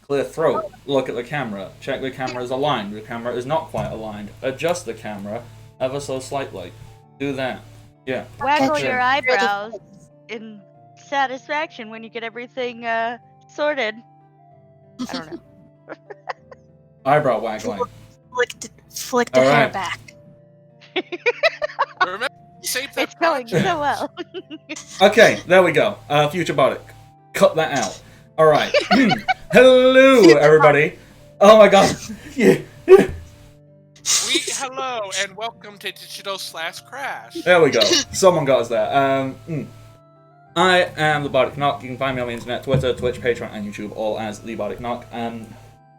Clear throat. Look at the camera. Check the camera is aligned. The camera is not quite aligned. Adjust the camera ever so slightly. Do that. Yeah. Waggle Okay. your eyebrows in satisfaction when you get everything sorted. I don't know. Eyebrow waggling. Flick the hair back. Remember, save that It's going project. so well. Okay, there we go. Future Bodic. Cut that out. Alright. Hello, everybody. Oh my god. Yeah. Hello and welcome to Digital / Crash. There we go. Someone got us there. I am the Bardic Knock. You can find me on the internet, Twitter, Twitch, Patreon, and YouTube, all as the Bardic Knock.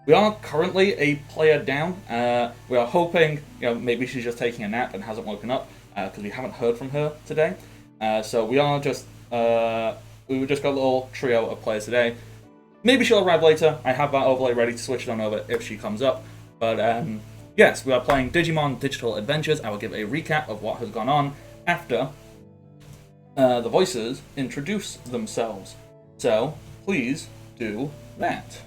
We are currently a player down. We are hoping, maybe she's just taking a nap and hasn't woken up, because we haven't heard from her today. So we are just, we just got a little trio of players today. Maybe she'll arrive later. I have that overlay ready to switch it on over if she comes up. But yes, we are playing Digimon Digital Adventures. I will give a recap of what has gone on after the voices introduce themselves. So please do that.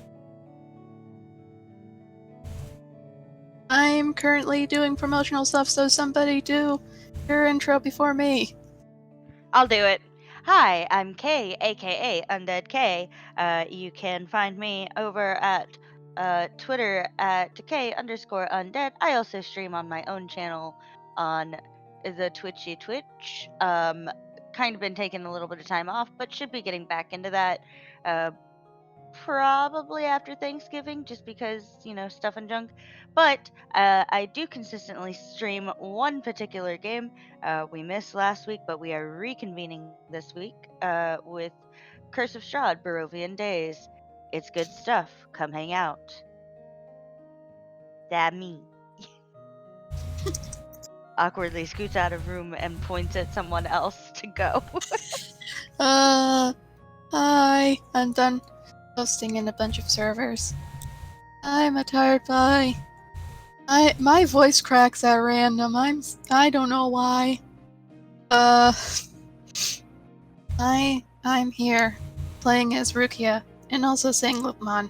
I'm currently doing promotional stuff, so somebody do your intro before me. I'll do it. Hi, I'm Kay, aka Undead Kay. You can find me over at Twitter at K_undead. I also stream on my own channel on the Twitchy Twitch. Kind of been taking a little bit of time off, but should be getting back into that probably after Thanksgiving, just because, stuff and junk. But I do consistently stream one particular game. We missed last week, but we are reconvening this week with Curse of Strahd, Barovian Days. It's good stuff. Come hang out. That me. Awkwardly scoots out of room and points at someone else to go. Hi. I'm done posting in a bunch of servers. I'm a tired bye. My voice cracks at random. I don't know why. I'm here playing as Rukia and also saying Leomon.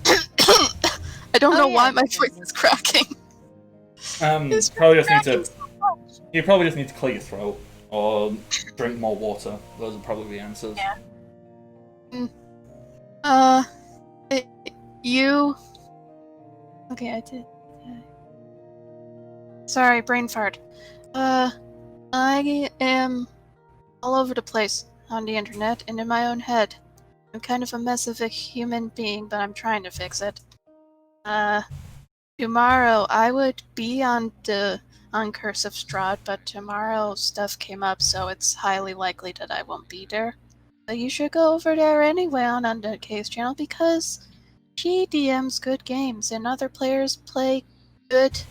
I don't know why my voice is cracking. You probably just need to clear your throat or drink more water. Those are probably the answers. Yeah. You. Okay, I did. Sorry, brain fart. I am all over the place on the internet and in my own head. I'm kind of a mess of a human being, but I'm trying to fix it. Tomorrow I would be on Curse of Strahd, but tomorrow stuff came up, so it's highly likely that I won't be there. But you should go over there anyway on Undead K's channel because she DMs good games and other players play good,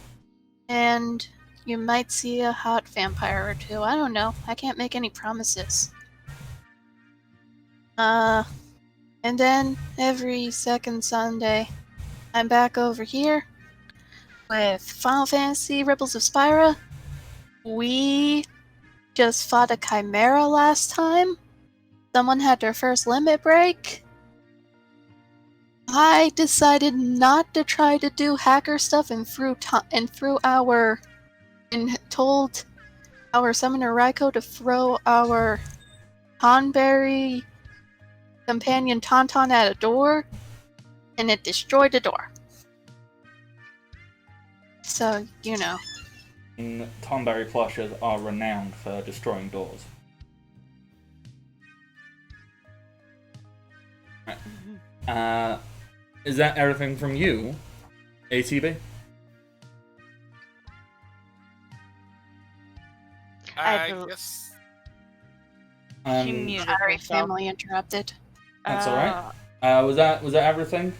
and you might see a hot vampire or two. I don't know. I can't make any promises. And then every second Sunday, I'm back over here with Final Fantasy Rebels of Spyra. We just fought a chimera last time. Someone had their first limit break. I decided not to try to do hacker stuff and told our summoner Raiko to throw our Hanberry companion Tauntaun at a door, and it destroyed the door. So, Tonberry plushes are renowned for destroying doors. Is that everything from you, ATB? I guess. She muted Sorry, herself. family interrupted. That's alright. Was that everything?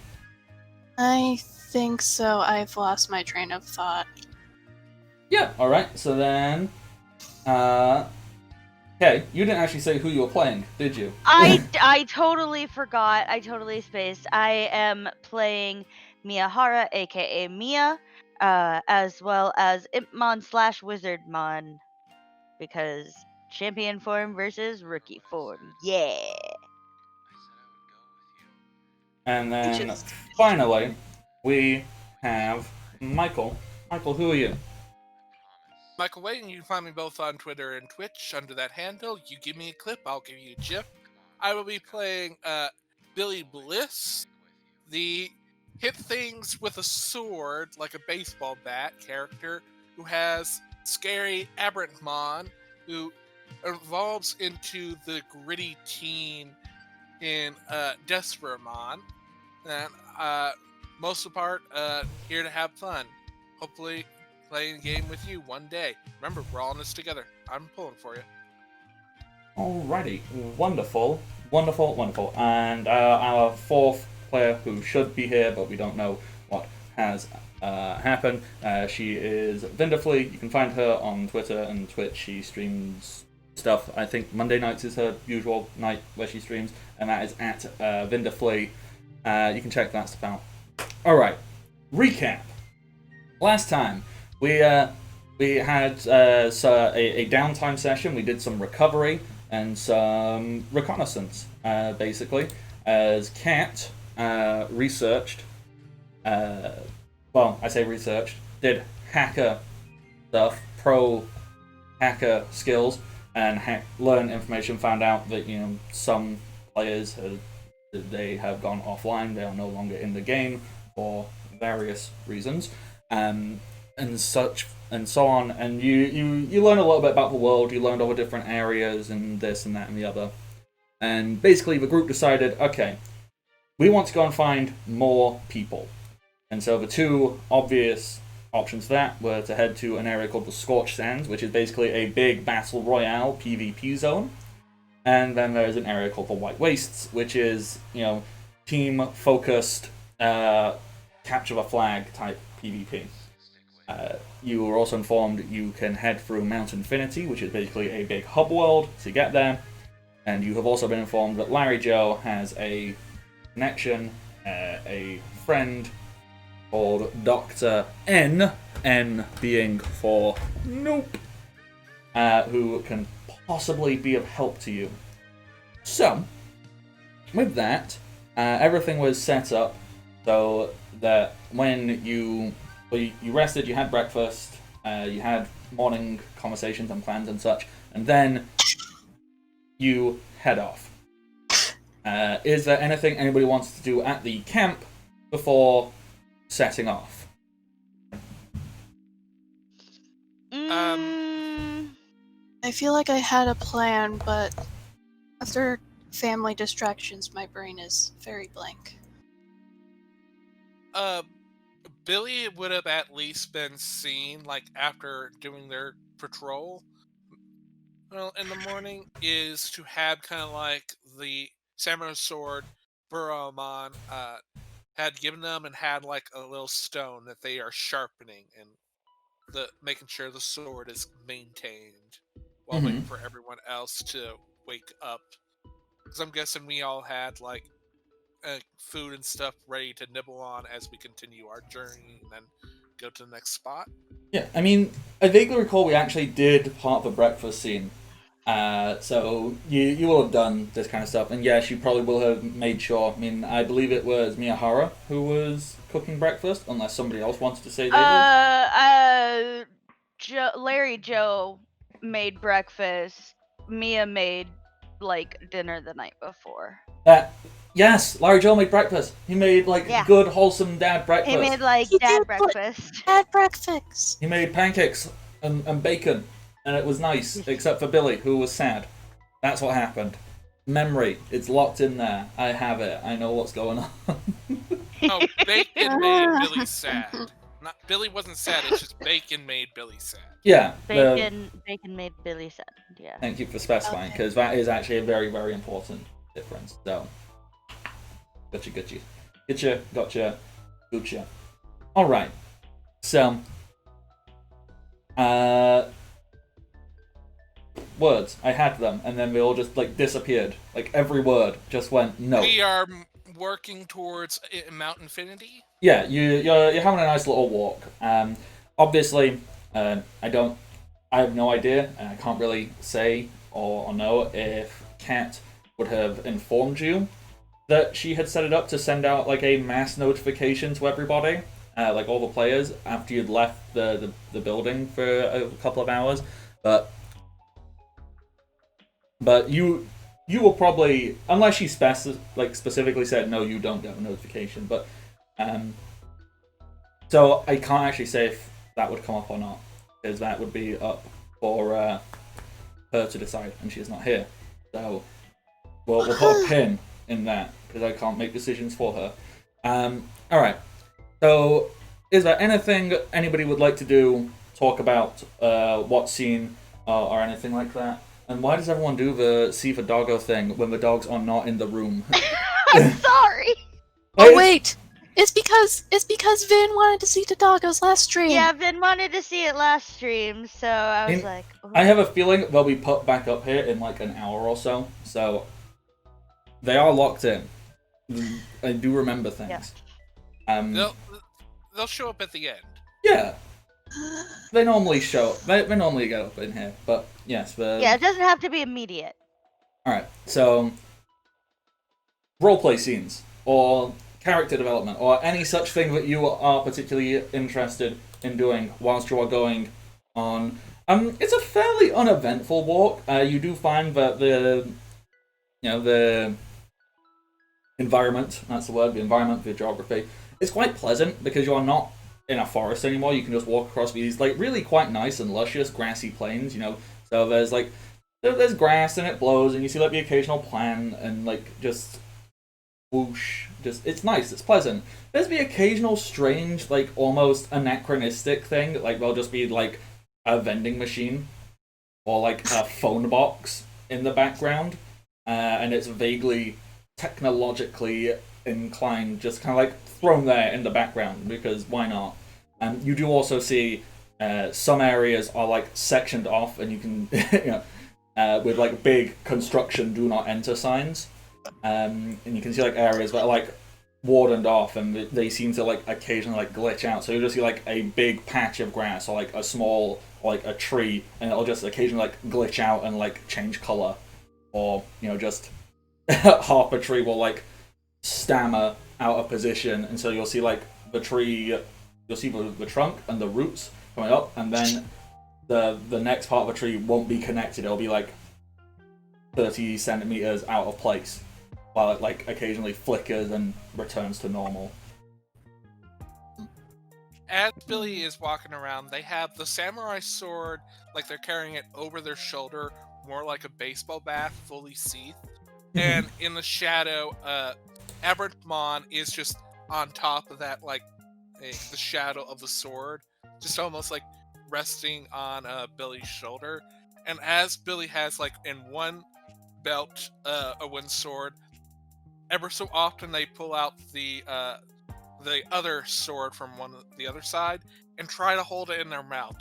I think so. I've lost my train of thought. Yeah, alright. So then, okay, you didn't actually say who you were playing, did you? I totally forgot. I totally spaced. I am playing Miyahara, aka Mia, as well as Impmon / Wizardmon, because champion form versus rookie form. Yeah. And then Just- finally, we have Michael. Michael, who are you? Michael Wade, and you can find me both on Twitter and Twitch under that handle. You give me a clip, I'll give you a GIF. I will be playing Billy Bliss, the hit things with a sword like a baseball bat character who has scary Aberantmon, who evolves into the gritty teen in Desperamon. And most of the part, here to have fun. Hopefully, playing a game with you one day. Remember, we're all in this together. I'm pulling for you. Alrighty, wonderful, wonderful, wonderful. And our fourth player who should be here, but we don't know what has happened. She is Vinderflee. You can find her on Twitter and Twitch. She streams stuff. I think Monday nights is her usual night where she streams, and that is at Vinderflee. You can check that stuff out. Alright, recap. Last time, we had a downtime session. We did some recovery and some reconnaissance, basically, as Kat researched, well, I say researched, did hacker stuff, pro hacker skills, and learned information, found out that, some players, they have gone offline, they are no longer in the game for various reasons, and such and so on, and you learn a little bit about the world, you learned all the different areas and this and that and the other. And basically the group decided, okay, we want to go and find more people. And so the two obvious options for that were to head to an area called the Scorched Sands, which is basically a big battle royale PvP zone. And then there's an area called the White Wastes, which is, team-focused, capture the flag type PvP. You were also informed you can head through Mount Infinity, which is basically a big hub world to get there. And you have also been informed that Larry Joe has a connection, a friend called Dr. N being for nope, who can possibly be of help to you. So, with that, everything was set up so that when you rested, you had breakfast, you had morning conversations and plans and such, and then you head off. Is there anything anybody wants to do at the camp before setting off? I feel like I had a plan, but after family distractions, my brain is very blank. Billy would have at least been seen, after doing their patrol. Well, in the morning is to have kind of like the samurai sword Buromon had given them, and had like a little stone that they are sharpening, and making sure the sword is maintained while waiting for everyone else to wake up. Because I'm guessing we all had food and stuff ready to nibble on as we continue our journey and then go to the next spot. Yeah, I mean, I vaguely recall we actually did part of the breakfast scene. So you will have done this kind of stuff, and yes, you probably will have made sure. I mean, I believe it was Miyahara who was cooking breakfast, unless somebody else wanted to say they did. Larry Joe made breakfast. Mia made dinner the night before. Yes, Larry Joe made breakfast. He made good, wholesome dad breakfast. He made dad breakfast. Dad breakfast. He made pancakes and bacon, and it was nice, except for Billy, who was sad. That's what happened. Memory, it's locked in there. I have it. I know what's going on. Oh, bacon made Billy sad. Not Billy wasn't sad. It's just bacon made Billy sad. Yeah. Bacon made Billy sad. Yeah. Thank you for specifying, because that is actually a very, very important difference. So, gotcha. All right. So, words. I had them, and then they all just disappeared. Every word just went no. We are working towards Mount Infinity. Yeah, you're having a nice little walk. Obviously, I have no idea, and I can't really say or know if Kat would have informed you that she had set it up to send out like a mass notification to everybody, like all the players, after you'd left the building for a couple of hours. But you will probably, unless she specifically said no, you don't get a notification. But so I can't actually say if that would come up or not, because that would be up for her to decide, and she's not here. So we'll put a pin in that, because I can't make decisions for her. Alright. So, is there anything anybody would like to do? Talk about what scene or anything like that? And why does everyone do the see the doggo thing when the dogs are not in the room? I'm sorry. Oh wait! It's because Vin wanted to see the doggos last stream. Yeah, Vin wanted to see it last stream, so I was like... Oh. I have a feeling they'll be put back up here in like an hour or so. So they are locked in. I do remember things. They'll show up at the end. Yeah. They normally show. They normally get up in here, but yes. Yeah, it doesn't have to be immediate. All right. So roleplay scenes or character development or any such thing that you are particularly interested in doing whilst you are going on. It's a fairly uneventful walk. You do find that the environment, that's the word, the environment, the geography, is quite pleasant because you are not in a forest anymore. You can just walk across these like really quite nice and luscious grassy plains, So there's grass and it blows and you see like the occasional plant and like just whoosh, it's nice, it's pleasant. There's the occasional strange, like almost anachronistic thing, like there'll just be like a vending machine or like a phone box in the background, and it's vaguely technologically inclined, just kind of like thrown there in the background because why not? You do also see some areas are like sectioned off, and you can with like big construction do not enter signs, and you can see like areas that are like wardened off, and they seem to like occasionally like glitch out. So you just see like a big patch of grass or like a small like a tree, and it'll just occasionally like glitch out and like change color, or just half a tree will like stammer out of position, and so you'll see like the tree, you'll see the trunk and the roots coming up, and then the next part of the tree won't be connected. It'll be like 30 centimeters out of place, while it like occasionally flickers and returns to normal. As Billy is walking around, they have the samurai sword, like they're carrying it over their shoulder, more like a baseball bat, fully sheathed. And in the shadow, Ebertmon is just on top of that, like the shadow of the sword, just almost like resting on Billy's shoulder. And as Billy has like in one belt a one sword, ever so often they pull out the other sword from the other side and try to hold it in their mouth,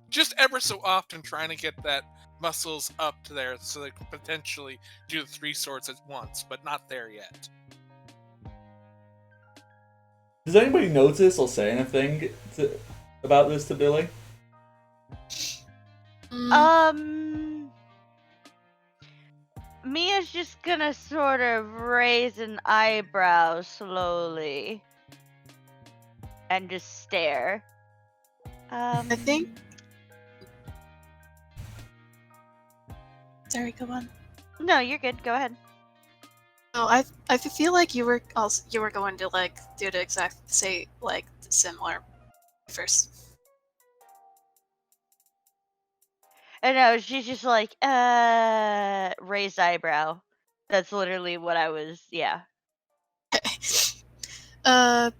just ever so often, trying to get that muscles up to there so they can potentially do the 3 swords at once, but not there yet. Does anybody notice or say anything about this to Billy? Mia's just gonna sort of raise an eyebrow slowly and just stare. I think. Sorry, go on. No, you're good. Go ahead. No, I feel like you were going to like do the exact say like similar first. And no, she's just like raised eyebrow. That's literally what I was. Yeah. Yeah,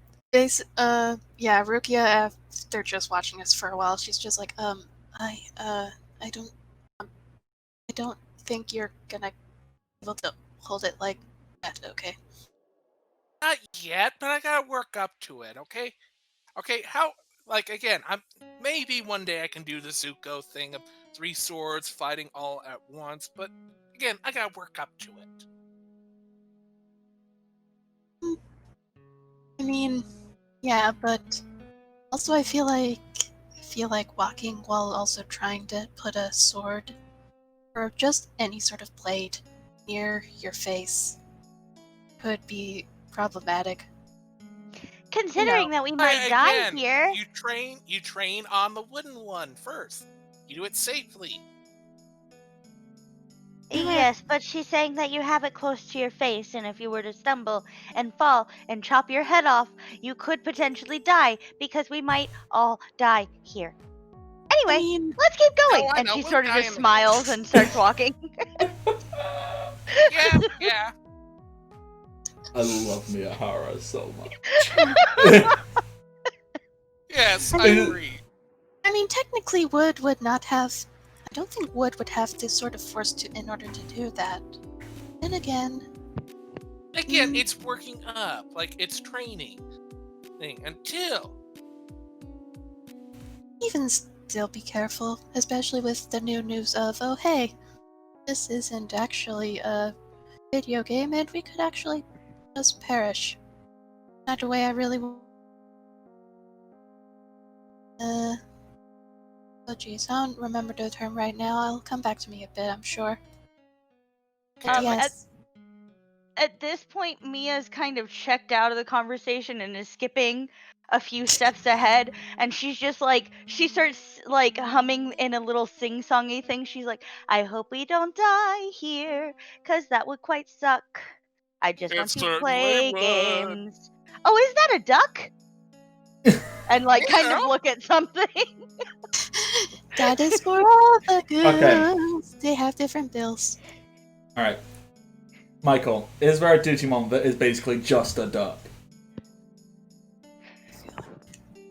Rukia, after just watching us for a while, she's just like, I don't think you're gonna be able to hold it like that, okay? Not yet, but I gotta work up to it, okay? Okay, how, like, again, maybe one day I can do the Zuko thing of 3 swords fighting all at once, but again, I gotta work up to it. I mean, yeah, but also I feel like walking while also trying to put a sword or just any sort of blade near your face could be problematic. Considering that we might die Again, here. you train on the wooden one first. You do it safely. Yes, but she's saying that you have it close to your face, and if you were to stumble and fall and chop your head off, you could potentially die because we might all die here. Anyway, I mean, let's keep going. I And know, she we'll sort of die just in the smiles and starts walking. Yeah. I love Miyahara so much. Yes, I agree. I mean, technically, would not have. I don't think wood would have this sort of force in order to do that. Then again, Again, it's working up. Like, it's training. Until. even still be careful, especially with the new news of, oh hey, this isn't actually a video game and we could actually just perish. Not the way I really oh geez, I don't remember the term right now. It'll come back to me a bit, I'm sure. But yes. At this point, Mia's kind of checked out of the conversation and is skipping a few steps ahead, and she's just like, she starts like humming in a little sing-songy thing. She's like, I hope we don't die here, cause that would quite suck. I just want It to play certainly would. games. Oh, is that a duck? And like kind of Yeah. look at something. That is for all the Okay. goods. They have different bills. Alright. Michael, is there a Digimon that is basically just a duck?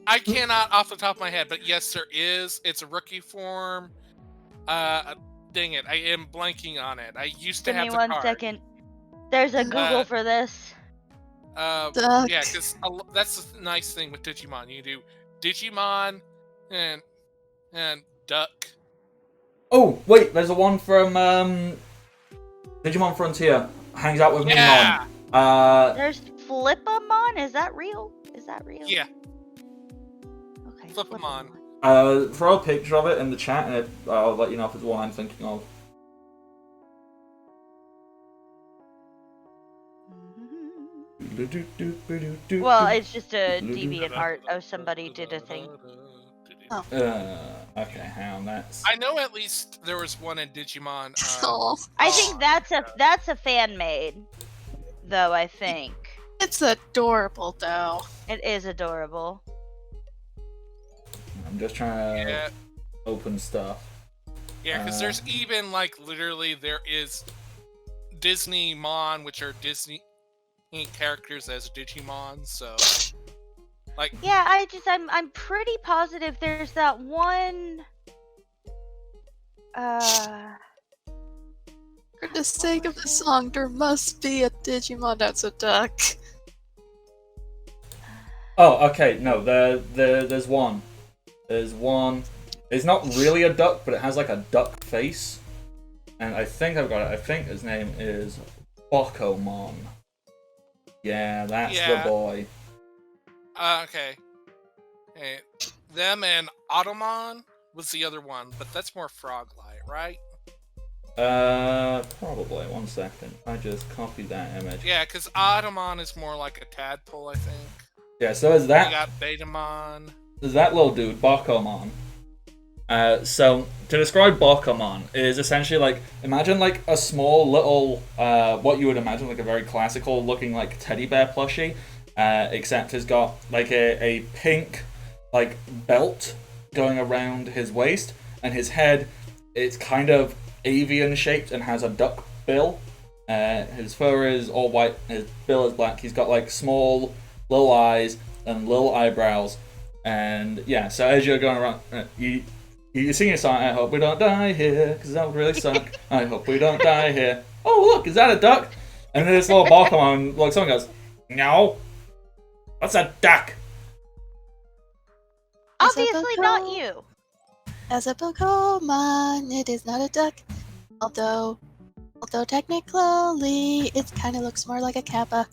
I cannot off the top of my head, but yes, there is. It's a rookie form. Dang it, I am blanking on it. I used to Give have me the 1 card. second. There's a Google for this. Duck. Yeah, because that's the nice thing with Digimon. You do Digimon and Duck. Oh, wait, there's a one from Digimon Frontier. Hangs out with Yeah. Leomon. There's Flipamon. Is that real? Is that real? Yeah, Okay. Flipamon. Throw a picture of it in the chat and I'll let you know if it's the one I'm thinking of. Well, it's just a deviant art of somebody did a thing. Okay, hang on, that's... I know at least there was one in Digimon. Oh, I think that's a fan made, though. I think it's adorable, though. it is adorable. I'm just trying to Yeah, open stuff. yeah, because there's even like literally there is Disneymon, which are Disney characters as Digimon. So, like, Yeah, I'm pretty positive there's that one. For the sake of the song, there must be a Digimon that's a duck. Oh, okay, no, there's one. There's one. It's not really a duck, but it has like a duck face. And I think I've got it. I think his name is Bokomon. Yeah, that's the boy. okay. Hey, them and Automon was the other one, but that's more frog-like, right? Probably. 1 second. I just copied that image. Yeah, because Automon is more like a tadpole, I think. Yeah, so there's that. You got Betamon. There's that little dude, Bokomon. So to describe Bokomon is essentially like, imagine like a small little, what you would imagine like a very classical looking like teddy bear plushie, except he's got like a pink like belt going around his waist, and his head, it's kind of avian shaped and has a duck bill. His fur is all white, his bill is black. He's got like small little eyes and little eyebrows, and yeah. So as you're going around, you sing a song. I hope we don't die here, because that would really suck. I hope we don't die here. Oh look, is that a duck? And then this little Bokomon, like someone goes, no, that's a duck. Obviously not you. As a Pokemon, it is not a duck. Although technically, it kind of looks more like a Kappa.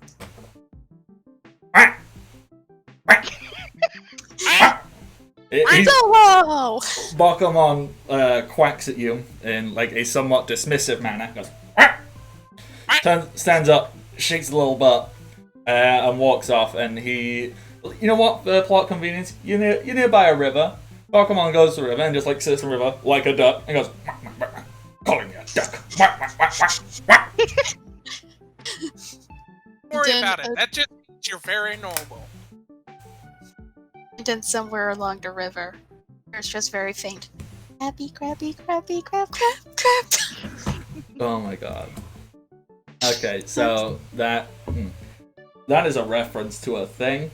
Hello! Bokomon quacks at you in like a somewhat dismissive manner. Goes, stands up. shakes a little butt, and walks off. And he, you know what? For plot convenience, you're nearby a river. Pokemon goes to the river and just like sits in the river like a duck and goes, calling you a duck. Don't worry Then, about it. That just means you're very normal. And then somewhere along the river, there's just very faint. Crabby, crabby, crabby, crab, crab, crab. Oh my god. Okay, so that is a reference to a thing.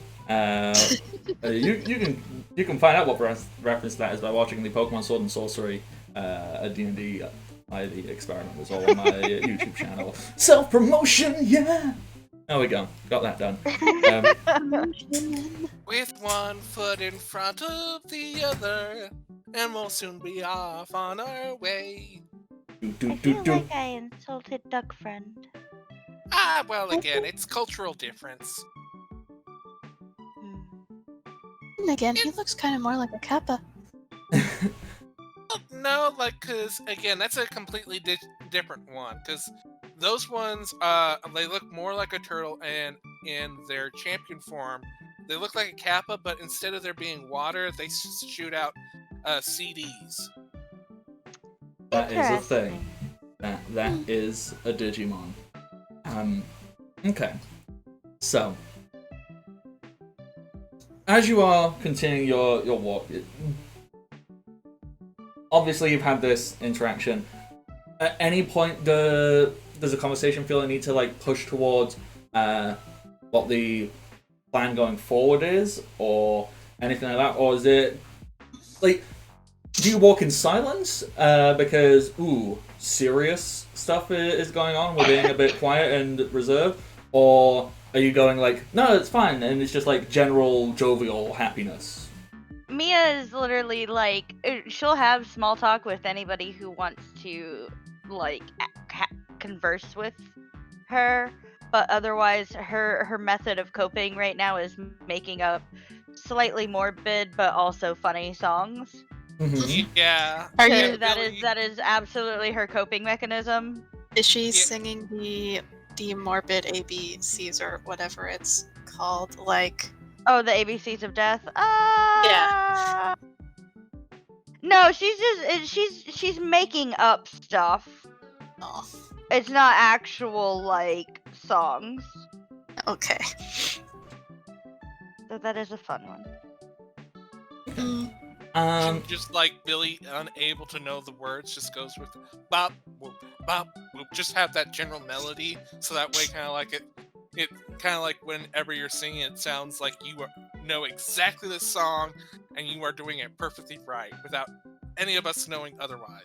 You can find out what reference that is by watching the Pokemon Sword and Sorcery a D&D by the experiment was all on my YouTube channel. Self promotion, yeah. There we go, got that done. With one foot in front of the other, and we'll soon be off on our way. I feel like I insulted Duck Friend. Ah, well, again, it's cultural difference. Hmm. And again, he looks kind of more like a kappa. No, like, cause again, that's a completely different one. Cause those ones, they look more like a turtle, and in their champion form, they look like a kappa, but instead of there being water, they shoot out CDs. That is a thing. Interesting. That is a Digimon. Okay. So, as you are continuing your walk, obviously you've had this interaction. At any point, does the conversation feel a need to like push towards what the plan going forward is, or anything like that, or is it like? Do you walk in silence because serious stuff is going on? We're being a bit quiet and reserved, or are you going like, no, it's fine, and it's just like general jovial happiness? Mia is literally like, she'll have small talk with anybody who wants to like converse with her, but otherwise her method of coping right now is making up slightly morbid but also funny songs. Mm-hmm. Yeah. Are yeah, you- That is absolutely her coping mechanism. Is she Yeah. singing the morbid ABCs or whatever it's called? Like, Oh, the ABCs of death. No, she's making up stuff. oh, It's not actual like songs. okay. So that is a fun one. Just like Billy, unable to know the words, just goes with bop whoop bop whoop. Just have that general melody, so that way, kind of like it kind of like whenever you're singing, it sounds like you know exactly the song, and you are doing it perfectly right, without any of us knowing otherwise.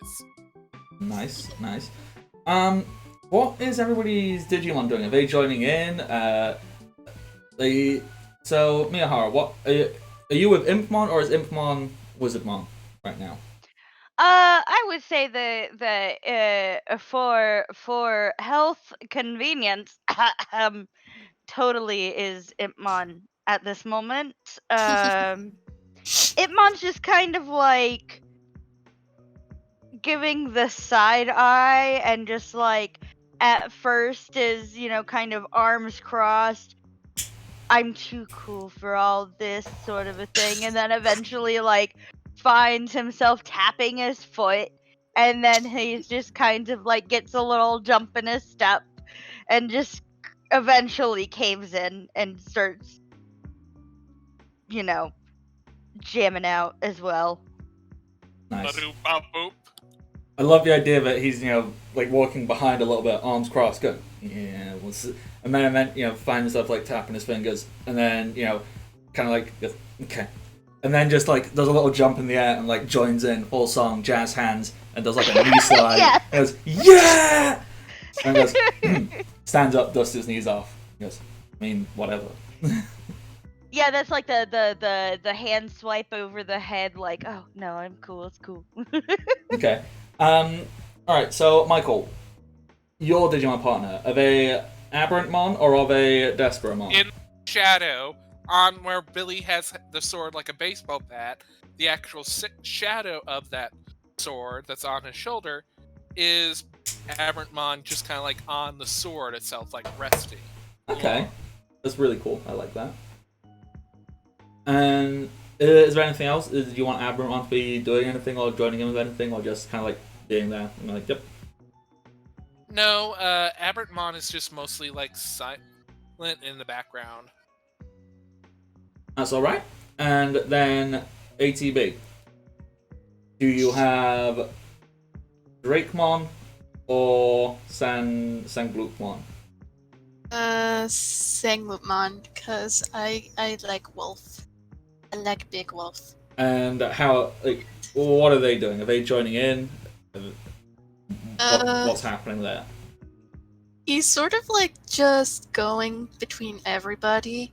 Nice. What is everybody's Digimon doing? Are they joining in? So Miyahara, what are you with Impmon, or is Impmon Wizardmon right now? I would say the for health convenience, totally is Impmon at this moment. Impmon's just kind of like giving the side eye and just like at first is, kind of arms crossed. I'm too cool for all this sort of a thing, and then eventually like finds himself tapping his foot, and then he's just kind of like gets a little jump in his step and just eventually caves in and starts jamming out as well. Nice. Ba-doop, bop, boop. I love the idea that he's like walking behind a little bit, arms crossed, going and then find himself like tapping his fingers, and then kind of like goes, okay, and then just like does a little jump in the air and like joins in full song, jazz hands, and does like a knee slide. Yes. And goes yeah, and goes stands up, dusts his knees off. He goes, I mean whatever. Yeah, that's like the hand swipe over the head, like, oh no, I'm cool, it's cool. Okay. All right. So Michael, your Digimon partner, are they Aberrantmon or are they Desperamon? In shadow, on where Billy has the sword like a baseball bat, the actual shadow of that sword that's on his shoulder is Aberrantmon, just kind of like on the sword itself, like resting. Okay, that's really cool. I like that. And is there anything else? Do you want Abermont to be doing anything or joining in with anything, or just kind of like being there? And like, yep. No, Abertmon is just mostly like silent in the background. That's all right. And then ATB. Do you have Drakemon or Sanglutmon? Sangmutmon, because I like wolf. I like big wolf. And how? Like, what are they doing? Are they joining in? What's happening there? He's sort of like just going between everybody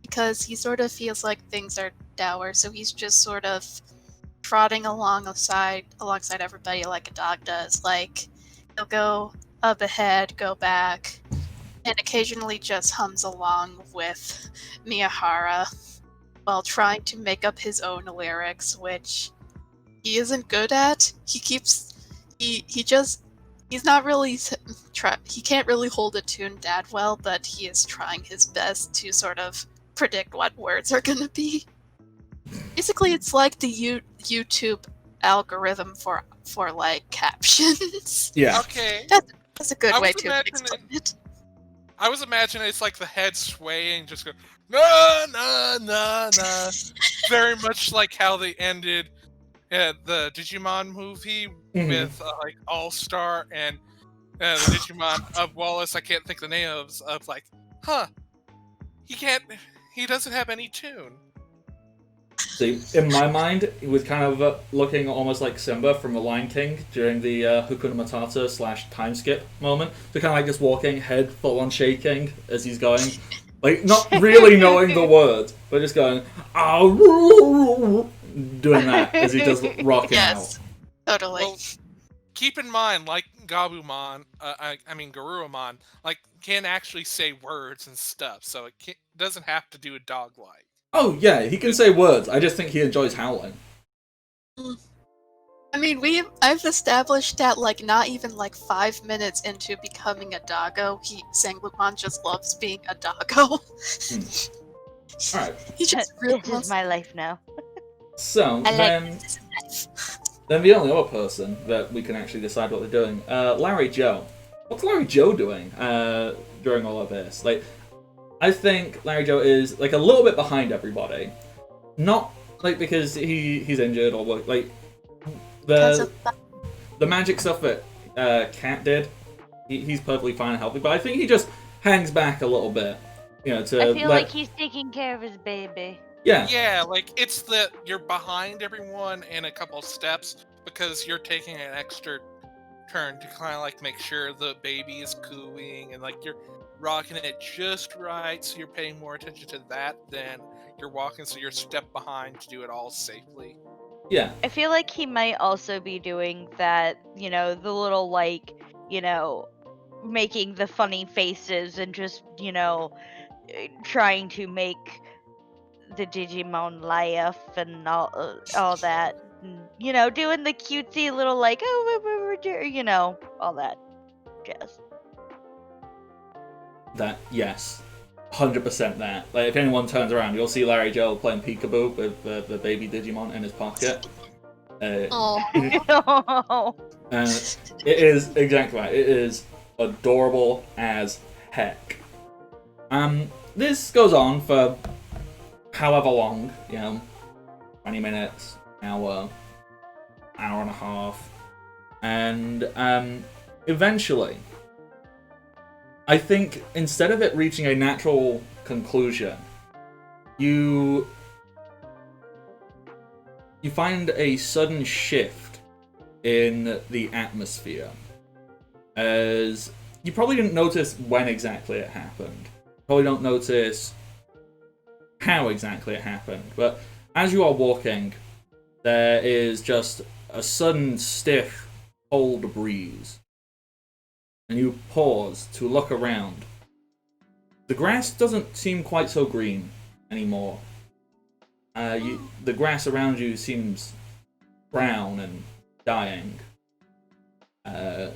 because he sort of feels like things are dour, so he's just sort of trotting alongside everybody like a dog does. Like he'll go up ahead, go back, and occasionally just hums along with Miyahara while trying to make up his own lyrics, which he isn't good at. He's not really he can't really hold a tune that well, but he is trying his best to sort of predict what words are gonna be. Basically, it's like the YouTube algorithm for like captions. Yeah. Okay. That's a good I way was to explain it. I was imagining it's like the head swaying, just go nah nah nah nah. Very much like how they ended the Digimon movie with like All Star and the Digimon of Wallace. I can't think the name of like, he doesn't have any tune. See, in my mind, he was kind of looking almost like Simba from The Lion King during the Hakuna Matata / time skip moment. So kind of like just walking, head full on shaking as he's going. Like, not really knowing the words, but just going, doing that as he does rocking Yes, out. totally. Well, keep in mind, like Gabumon, Garurumon, like can actually say words and stuff, so it doesn't have to do a dog like. Oh yeah, he can say words. I just think he enjoys howling. I mean, I've established that like not even like 5 minutes into becoming a doggo, Sanglutmon just loves being a doggo. Alright. He just really This is wants. my life now. So, then the only other person that we can actually decide what they're doing, Larry Joe. What's Larry Joe doing during all of this? Like, I think Larry Joe is like a little bit behind everybody. Not like because he's injured or like the magic stuff that Cat did. He's perfectly fine and healthy, but I think he just hangs back a little bit. You know, to I feel like he's taking care of his baby. Yeah. Yeah, like it's that you're behind everyone in a couple steps because you're taking an extra turn to kind of like make sure the baby is cooing and like you're rocking it just right, so you're paying more attention to that than you're walking, so you're a step behind to do it all safely. Yeah. I feel like he might also be doing that, the little like, making the funny faces and just, trying to make the Digimon laugh and all that. And, doing the cutesy little like, all that jazz. That, yes. 100% that. Like, if anyone turns around, you'll see Larry Joe playing peekaboo with the baby Digimon in his pocket. Oh. And it is exactly right. It is adorable as heck. This goes on for however long, 20 minutes, hour and a half, and eventually, I think instead of it reaching a natural conclusion, you find a sudden shift in the atmosphere. As you probably didn't notice when exactly it happened. Probably don't notice how exactly it happened. But as you are walking, there is just a sudden stiff, cold breeze. And you pause to look around. The grass doesn't seem quite so green anymore. The grass around you seems brown and dying. There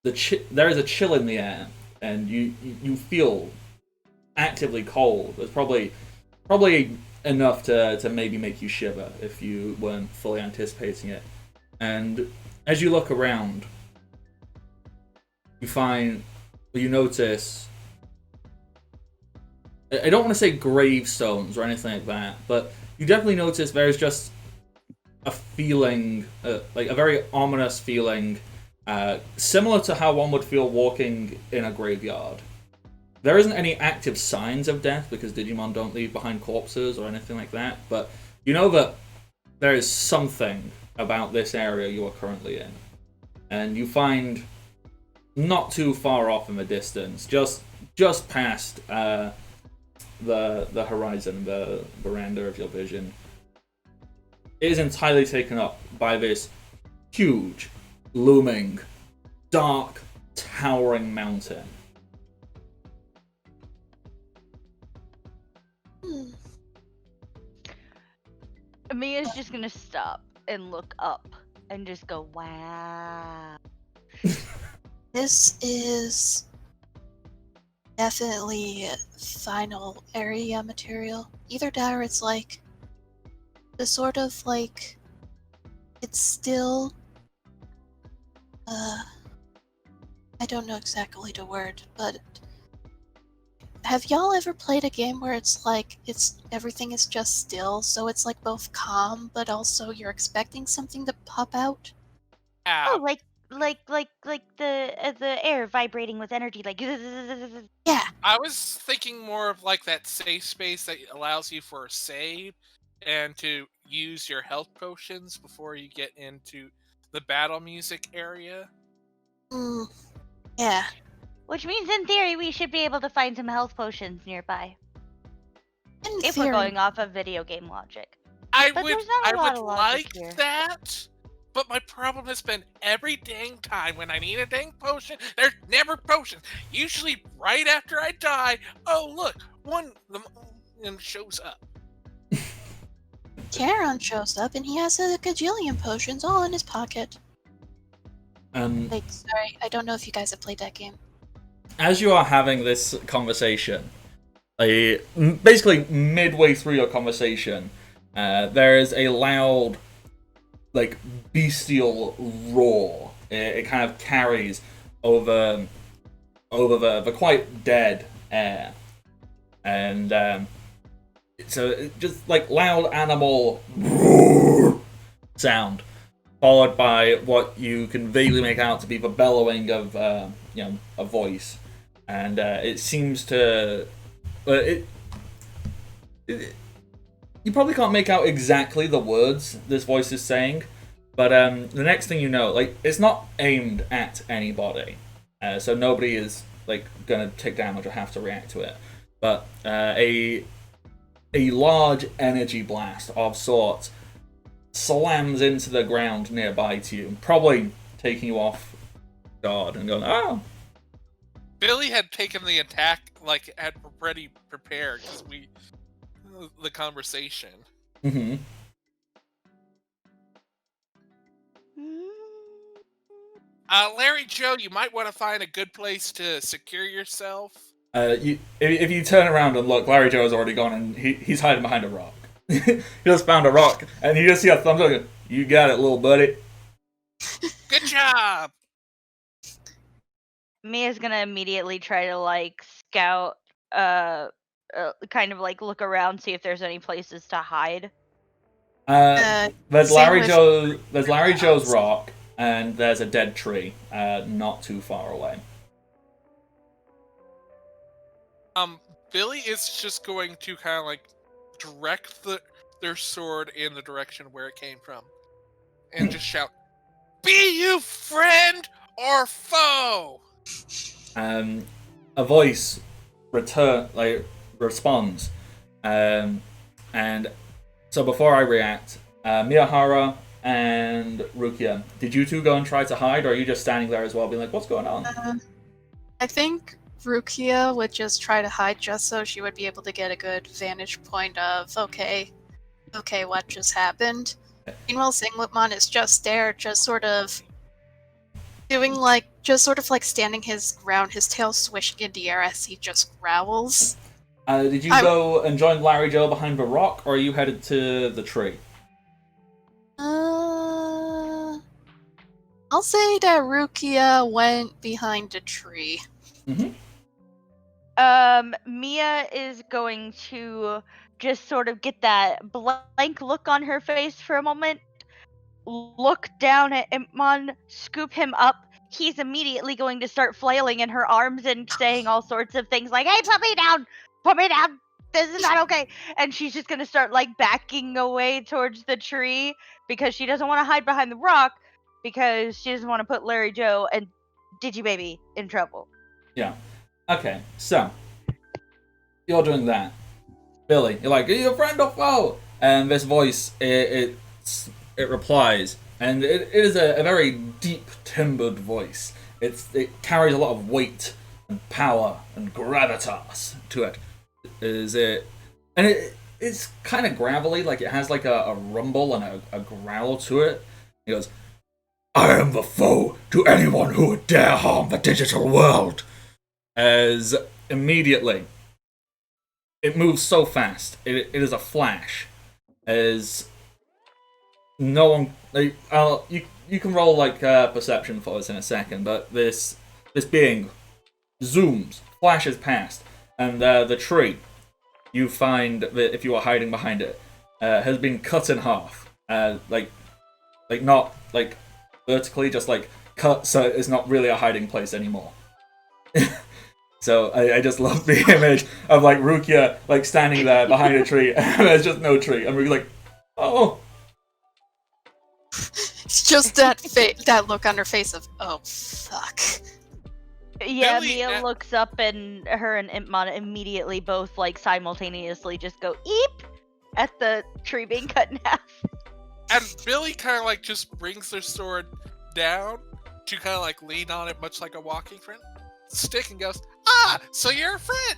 is a chill in the air, and you feel actively cold. It's probably enough to maybe make you shiver if you weren't fully anticipating it. And as you look around, you notice. I don't want to say gravestones or anything like that, but you definitely notice there's just a feeling, like a very ominous feeling, similar to how one would feel walking in a graveyard. There isn't any active signs of death because Digimon don't leave behind corpses or anything like that, but you know that there is something about this area you are currently in. And you find, not too far off in the distance, just past the horizon, the veranda of your vision, it is entirely taken up by this huge, looming, dark, towering mountain. Mia's just gonna stop and look up and just go, wow. This is definitely final area material. Either that or it's like the sort of like it's still I don't know exactly the word, but have y'all ever played a game where it's like everything is just still, so it's like both calm but also you're expecting something to pop out? Oh, Ow. like the air vibrating with energy, like Yeah. I was thinking more of like that safe space that allows you for a save and to use your health potions before you get into the battle music area. Yeah. which means in theory we should be able to find some health potions nearby. In If theory. we're going off of video game logic. I But would there's not a lot would of logic like here. that, but my problem has been every dang time when I need a dang potion, there's never potions. Usually right after I die, oh look, one of them shows up. Charon shows up and he has a gajillion potions all in his pocket. Like, sorry, I don't know if you guys have played that game. As you are having this conversation, basically midway through your conversation, there is a loud, like, bestial roar. It kind of carries over the quite dead air, and so just like loud animal sound, followed by what you can vaguely make out to be the bellowing of a voice, and it seems to you probably can't make out exactly the words this voice is saying, but the next thing you know, like, it's not aimed at anybody, so nobody is like gonna take damage or have to react to it. But a large energy blast of sorts slams into the ground nearby to you, probably taking you off guard and going, "Oh." Billy had taken the attack, like had already prepared because the conversation. Mm-hmm. Larry Joe, you might want to find a good place to secure yourself. If you turn around and look, Larry Joe is already gone, and he's hiding behind a rock. He just found a rock, and you just see a thumbs up. You got it, little buddy. Good job. Mia's gonna immediately try to like scout, kind of like look around, see if there's any places to hide. There's same Larry with- Joe. There's Larry Joe's rock, and there's a dead tree, not too far away. Billy is just going to kind of like direct their sword in the direction where it came from, and just shout, "Be you friend or foe?" A voice responds, and so before I react, Miyahara and Rukia, did you two go and try to hide, or are you just standing there as well, being like, "What's going on?" I think Rukia would just try to hide just so she would be able to get a good vantage point of, okay, what just happened? Meanwhile, Leomon is just there, just sort of doing like, just sort of like standing his ground, his tail swishing in the air as he just growls. Did you go and join Larry Joe behind the rock, or are you headed to the tree? I'll say that Rukia went behind a tree. Mm-hmm. Mia is going to just sort of get that blank look on her face for a moment, look down at Impmon, scoop him up. He's immediately going to start flailing in her arms and saying all sorts of things like, "Hey, put me down! Put me down! This is not okay!" And she's just gonna start like backing away towards the tree because she doesn't want to hide behind the rock because she doesn't want to put Larry Joe and Digibaby in trouble. Yeah. Okay, so you're doing that. Billy, you're like, "Are you a friend or foe?" And this voice, it replies, and it is a very deep, timbered voice. It carries a lot of weight and power and gravitas to it. It's kind of gravelly, like it has like a rumble and a growl to it. He goes, "I am the foe to anyone who would dare harm the digital world." As immediately, it moves so fast. It is a flash. As no one, like, you can roll like perception for us in a second, but this being zooms, flashes past, and the tree, you find that if you are hiding behind it, has been cut in half. Like not like vertically, just like cut, so it's not really a hiding place anymore. So I just love the image of like Rukia like standing there behind a tree, and there's just no tree, and we're like, oh. It's just that look on her face of, oh, fuck. Yeah, Billy, Mia looks up and her and Impmon immediately both like simultaneously just go eep at the tree being cut in half. And Billy kind of like just brings their sword down to kind of like lean on it, much like a walking friend stick, and goes, "Ah, so you're a friend."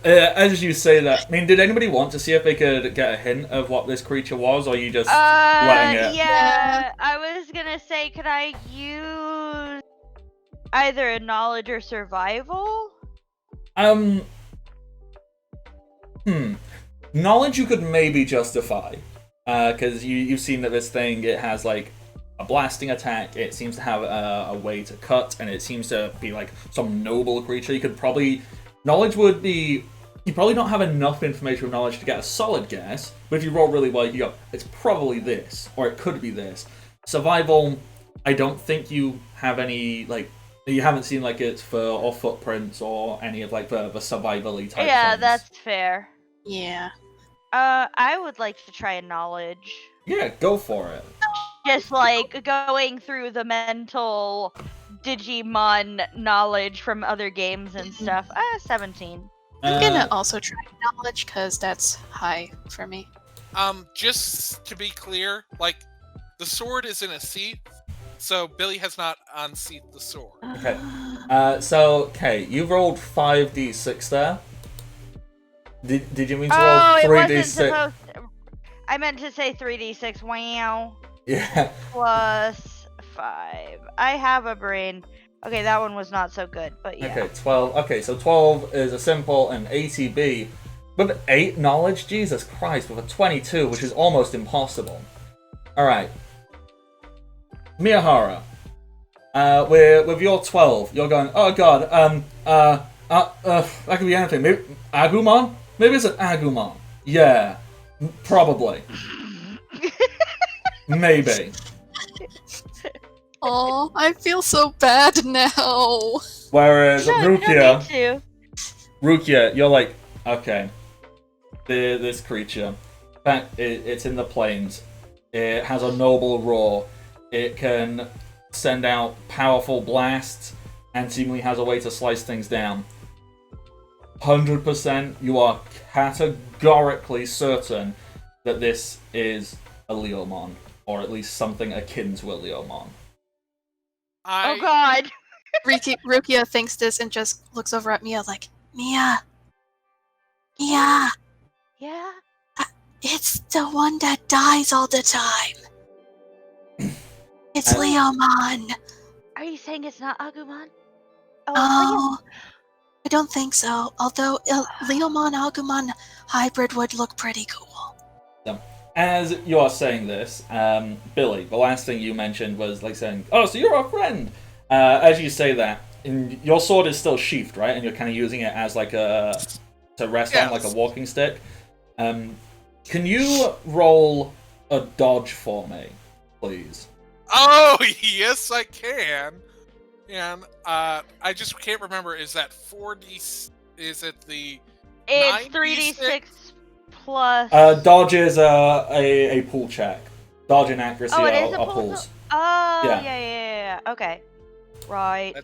As you say that, I mean, did anybody want to see if they could get a hint of what this creature was, or are you just letting it? Yeah, I was gonna say, could I use either a knowledge or survival? Knowledge you could maybe justify, because you've seen that this thing, it has like a blasting attack, it seems to have a way to cut, and it seems to be like some noble creature. You could probably, knowledge would be, you probably don't have enough information with knowledge to get a solid guess, but if you roll really well, you go, it's probably this, or it could be this. Survival, I don't think you have any, like, you haven't seen like its fur or footprints or any of like the survival-y type Yeah, things. that's fair. Yeah. I would like to try a knowledge. Yeah, go for it. Just like going through the mental Digimon knowledge from other games and stuff. 17. I'm gonna also try knowledge, because that's high for me. Just to be clear, like the sword is in a seat, so Billy has not unseated the sword. Okay. Okay, you rolled 5d6 there. Did you mean to roll 3d6? It wasn't supposed to... I meant to say 3d6. Wow. Yeah. Plus 5. I have a brain. Okay, that one was not so good, but yeah. Okay, 12. Okay, so 12 is a simple and ATB. With 8 knowledge? Jesus Christ, with a 22, which is almost impossible. Alright. Miyahara. With your 12, you're going, oh god, that could be anything. Maybe Agumon? Maybe it's an Agumon. Yeah, probably. Maybe. Oh, I feel so bad now. Whereas No, you don't need to. Rukia, you're like, okay, this creature, in fact, it's in the plains. It has a noble roar. It can send out powerful blasts, and seemingly has a way to slice things down. 100%, you are categorically certain that this is a Leomon, or at least something akin to a Leomon. Oh god. Rukia thinks this and just looks over at Mia like, Mia, yeah, it's the one that dies all the time. It's Leomon. Are you saying it's not Agumon? Oh, I don't think so, although Leomon Agumon hybrid would look pretty cool. As you are saying this, Billy, the last thing you mentioned was like saying, "Oh, so you're our friend." As you say that, your sword is still sheathed, right? And you're kind of using it as like to rest on, like a Yes. walking stick. Can you roll a dodge for me, please? Oh, yes, I can. And I just can't remember. Is that 4D? Is it the It's 9d6? 3d6 plus. Dodge is a pull check. Dodge and accuracy Oh, it is are a pull. pulls. Oh, Yeah. yeah. Okay. Right.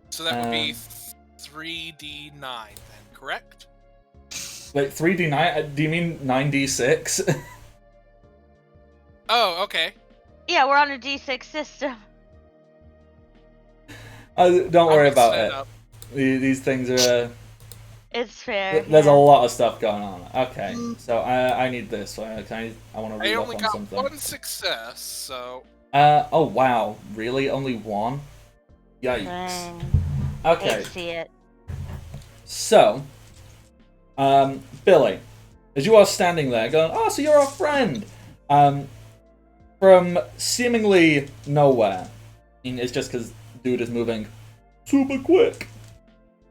So that would be 3d9 then, correct? Wait, 3d9? Do you mean 9d6? Oh, okay. Yeah, we're on a d6 system. Don't I'll worry mix about that it. up. These things are. It's fair. There's a yeah. lot of stuff going on. Okay, so I need this. I want to I read up only on got something. one success, so Oh wow, really? Only one? Yikes. Dang. Okay, Hate to see it. so, Billy, as you are standing there going, "Oh, so you're our friend," from seemingly nowhere. I mean, it's just because dude is moving super quick.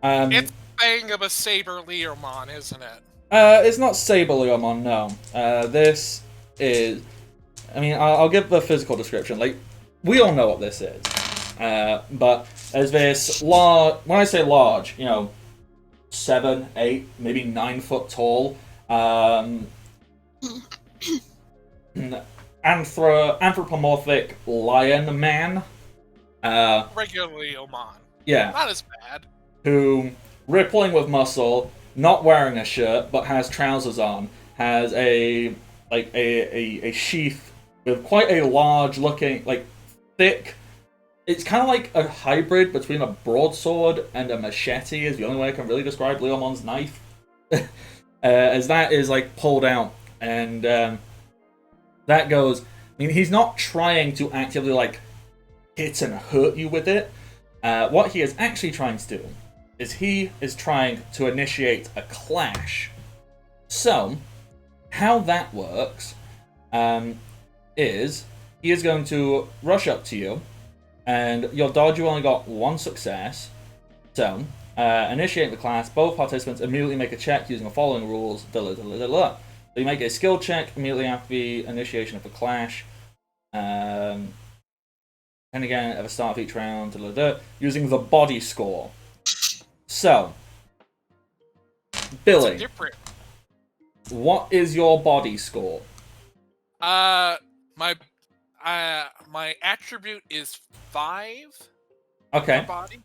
it's a thing of a saber Leomon, isn't it? It's not Saber Leomon, no. This is. I mean, I'll give the physical description. Like, we all know what this is. But as this large. When I say large, 7, 8, maybe 9 foot tall. Anthropomorphic lion man. Regular Leomon. Yeah. Not as bad. Who, rippling with muscle, not wearing a shirt, but has trousers on, has a sheath with quite a large looking, like, thick. It's kind of like a hybrid between a broadsword and a machete is the only way I can really describe Leomon's knife. As that is like pulled out, and that goes. I mean, he's not trying to actively like hit and hurt you with it. What he is actually trying to do is he is trying to initiate a clash. So, how that works is he is going to rush up to you, and your dodge, you only got one success. So, initiate the class. Both participants immediately make a check using the following rules. So you make a skill check immediately after the initiation of the clash. And again, at the start of each round, using the body score. So, Billy, Different. what is your body score? My attribute is 5 Okay. for body.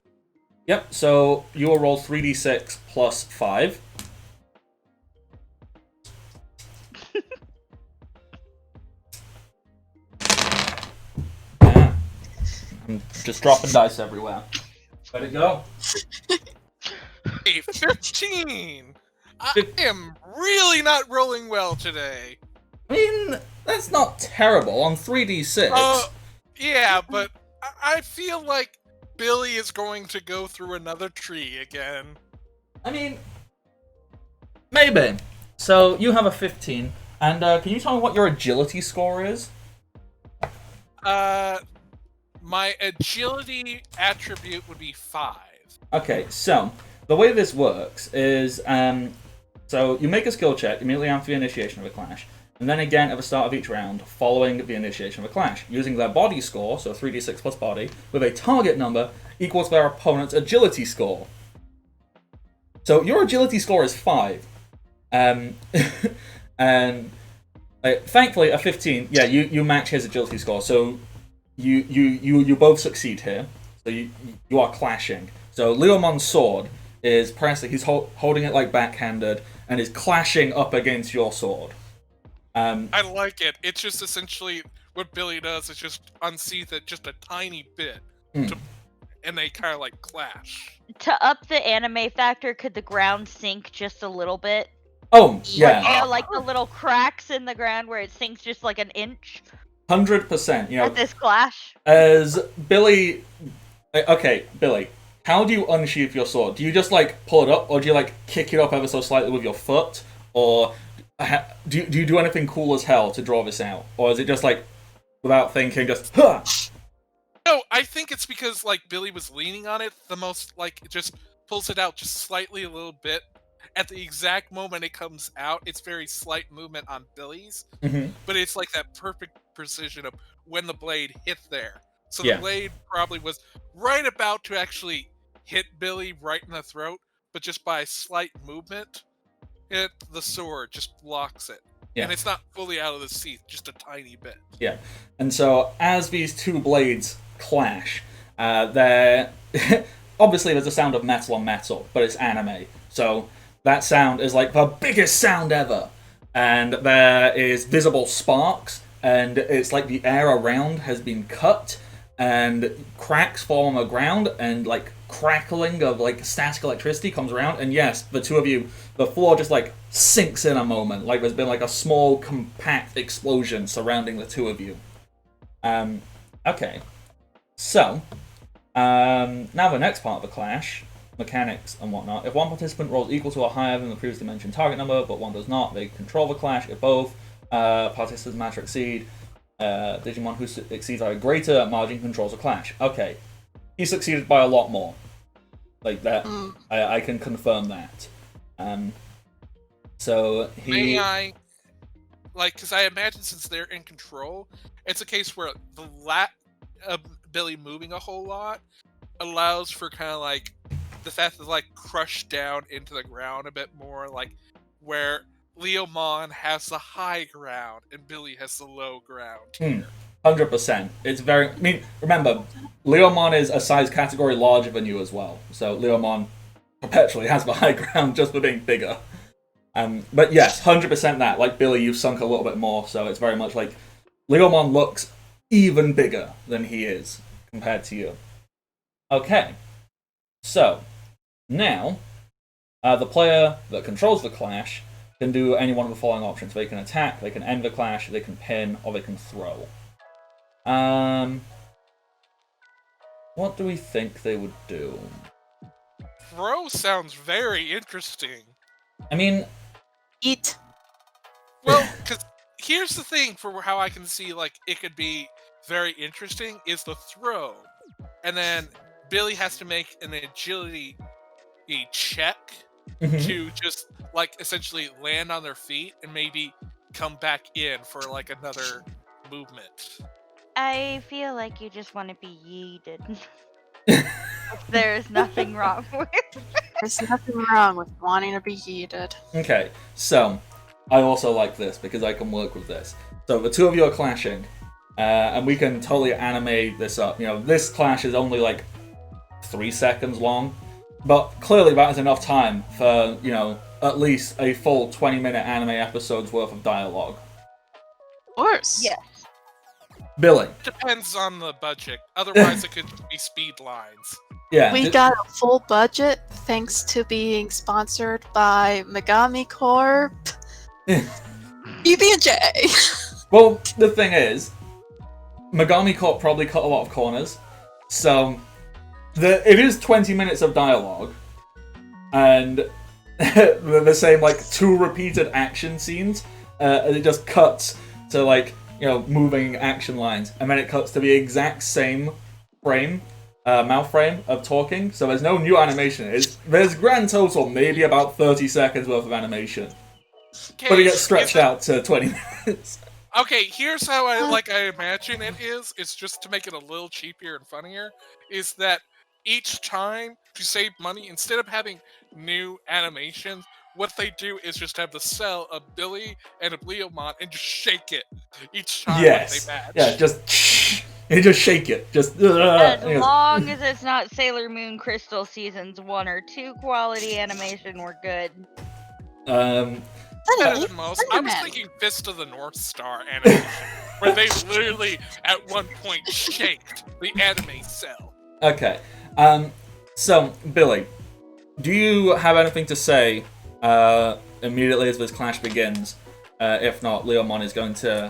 Yep, so you will roll 3d6 plus 5. Yeah. I'm just dropping dice everywhere. Let it go. A 15! I am really not rolling well today. I mean, that's not terrible on 3d6. Yeah, but I feel like Billy is going to go through another tree again. I mean, maybe. So you have a 15, and can you tell me what your agility score is? My agility attribute would be 5. Okay, so the way this works is, so you make a skill check immediately after the initiation of a clash, and then again at the start of each round following the initiation of a clash, using their body score, so 3d6 plus body, with a target number equal to their opponent's agility score. So your agility score is 5. And thankfully a 15, yeah, you match his agility score, so you both succeed here. So you are clashing. So Leomon's sword is pressing, he's holding it like backhanded, and is clashing up against your sword. I like it. It's just essentially what Billy does is just unseath it just a tiny bit, and they kind of like clash. To up the anime factor, could the ground sink just a little bit? Oh, yeah. Like the little cracks in the ground where it sinks just like an inch 100%. at this clash? As Billy Okay, Billy, how do you unsheath your sword? Do you just like pull it up, or do you like kick it up ever so slightly with your foot, or do you do anything cool as hell to draw this out, or is it just like without thinking, just huh? No, I think it's because like Billy was leaning on it the most. Like it just pulls it out just slightly a little bit. At the exact moment it comes out, it's very slight movement on Billy's, Mm-hmm. but it's like that perfect precision of when the blade hit there. So the Yeah. blade probably was right about to actually hit Billy right in the throat, but just by a slight movement, the sword just blocks it. Yeah. And it's not fully out of the sheath, just a tiny bit. Yeah. And so as these two blades clash, they're obviously there's a sound of metal on metal, but it's anime, so that sound is like the biggest sound ever. And there is visible sparks, and it's like the air around has been cut, and cracks fall on the ground, and like crackling of like static electricity comes around, and yes, the two of you, the floor just like sinks in a moment, like there's been like a small compact explosion surrounding the two of you. Okay, so now the next part of the clash, mechanics and whatnot. If one participant rolls equal to or higher than the previously mentioned target number, but one does not, they control the clash. If both participants match or exceed, Digimon who exceeds a greater margin controls a clash. Okay, he succeeded by a lot more. Like that, I can confirm that. So he. May I, like, because I imagine since they're in control, it's a case where the lack of Billy moving a whole lot allows for kind of like the fact that like crush down into the ground a bit more, like where Leomon has the high ground and Billy has the low ground. 100%. It's very. I mean, remember, Leomon is a size category larger than you as well. So Leomon perpetually has the high ground just for being bigger. But yes, 100% that. Like Billy, you've sunk a little bit more, so it's very much like Leomon looks even bigger than he is compared to you. Okay, so now the player that controls the clash can do any one of the following options. They can attack, they can end the clash, they can pin, or they can throw. What do we think they would do? Throw sounds very interesting. I mean, Eat. Well, because here's the thing for how I can see like it could be very interesting is the throw, and then Billy has to make an agility check to just like essentially land on their feet and maybe come back in for like another movement. I feel like you just want to be yeeted. There's nothing wrong with it. There's nothing wrong with wanting to be yeeted. okay, so I also like this because I can work with this. So the two of you are clashing, and we can totally animate this up. You know, this clash is only like 3 seconds long, but clearly that is enough time for, you know, at least a full 20-minute anime episode's worth of dialogue. Of course. Yes. Billy. Depends on the budget. Otherwise, it could be speed lines. Yeah. We got a full budget thanks to being sponsored by Megami Corp. BB&J. Well, the thing is, Megami Corp probably cut a lot of corners, so it is 20 minutes of dialogue, and the same like 2 repeated action scenes, and it just cuts to like, you know, moving action lines, and then it cuts to the exact same frame, mouth frame of talking. So there's no new animation. There's grand total maybe about 30 seconds worth of animation, but it gets stretched out to 20 minutes. Okay, here's how I imagine it is. It's just to make it a little cheaper and funnier. Is that each time to save money, instead of having new animations, what they do is just have the cell of Billy and of Leomon and just shake it each time Yes. they match. Yeah, just shake it. Just As long as it's not Sailor Moon Crystal Seasons 1 or 2 quality animation, we're good. Better than most. I was thinking Fist of the North Star animation, where they literally at one point shaked the anime cell. Okay. So, Billy, do you have anything to say immediately as this clash begins? If not, Leomon is going to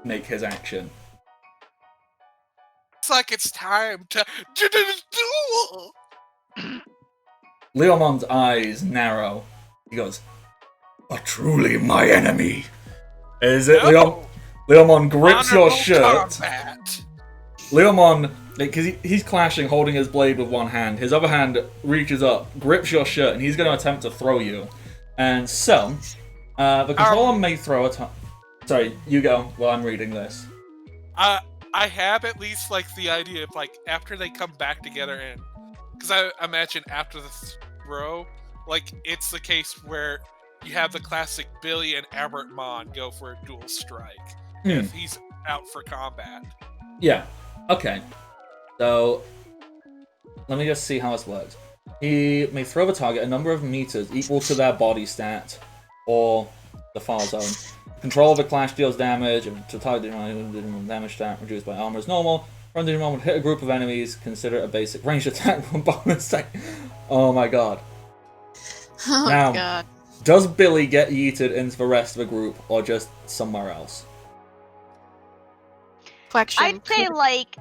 make his action. It's like it's time to do the duel. Leomon's eyes narrow. He goes, "But truly my enemy. Is it, No. Leomon grips your Honorable shirt. combat. Leomon, because he's clashing, holding his blade with one hand. His other hand reaches up, grips your shirt, and he's going to attempt to throw you. And so, the controller may throw a... Sorry, you go while I'm reading this. I have at least like the idea of like after they come back together and because I imagine after the throw, like it's the case where you have the classic Billy and Mon go for a dual strike if he's out for combat. Yeah. Okay. So let me just see how this works. He may throw the target a number of meters equal to their body stat or the far zone. Control of the clash deals damage to target Digimon damage stat reduced by armor is normal. Run Digimon would hit a group of enemies, consider it a basic ranged attack from bonus attack. Oh my god. Oh Now, god. does Billy get yeeted into the rest of the group or just somewhere else? Question. I'd say like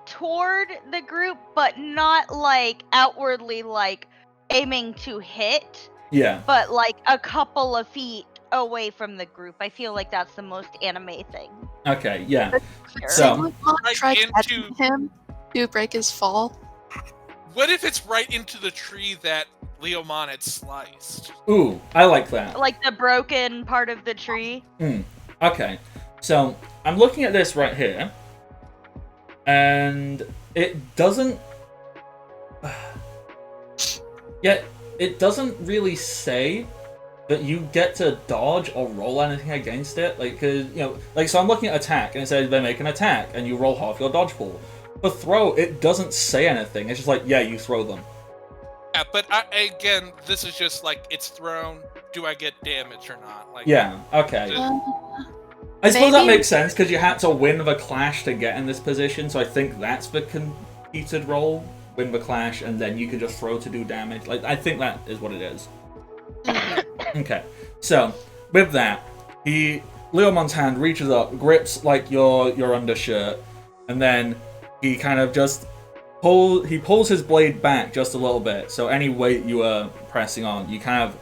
toward the group, but not like outwardly like aiming to hit, Yeah. but like a couple of feet away from the group. I feel like that's the most anime thing. Okay, yeah. Sure. So- Right try into- catching him to break his fall. What if it's right into the tree that Leomon had sliced? Ooh, I like that. Like the broken part of the tree. Okay, so I'm looking at this right here, and it doesn't. Yet it doesn't really say that you get to dodge or roll anything against it. Like, cause so I'm looking at attack, and it says they make an attack, and you roll half your dodge pool. For throw, it doesn't say anything. It's just like, yeah, you throw them. Yeah, but again, this is just like it's thrown. Do I get damage or not? Like, Yeah. Okay. Just- I suppose that maybe- makes sense because you had to win the clash to get in this position, so I think that's the competed role. Win the clash, and then you can just throw to do damage. Like, I think that is what it is. Okay, so with that, Leomon's hand reaches up, grips like your undershirt, and then he kind of just pulls his blade back just a little bit. So any weight you are pressing on, you kind of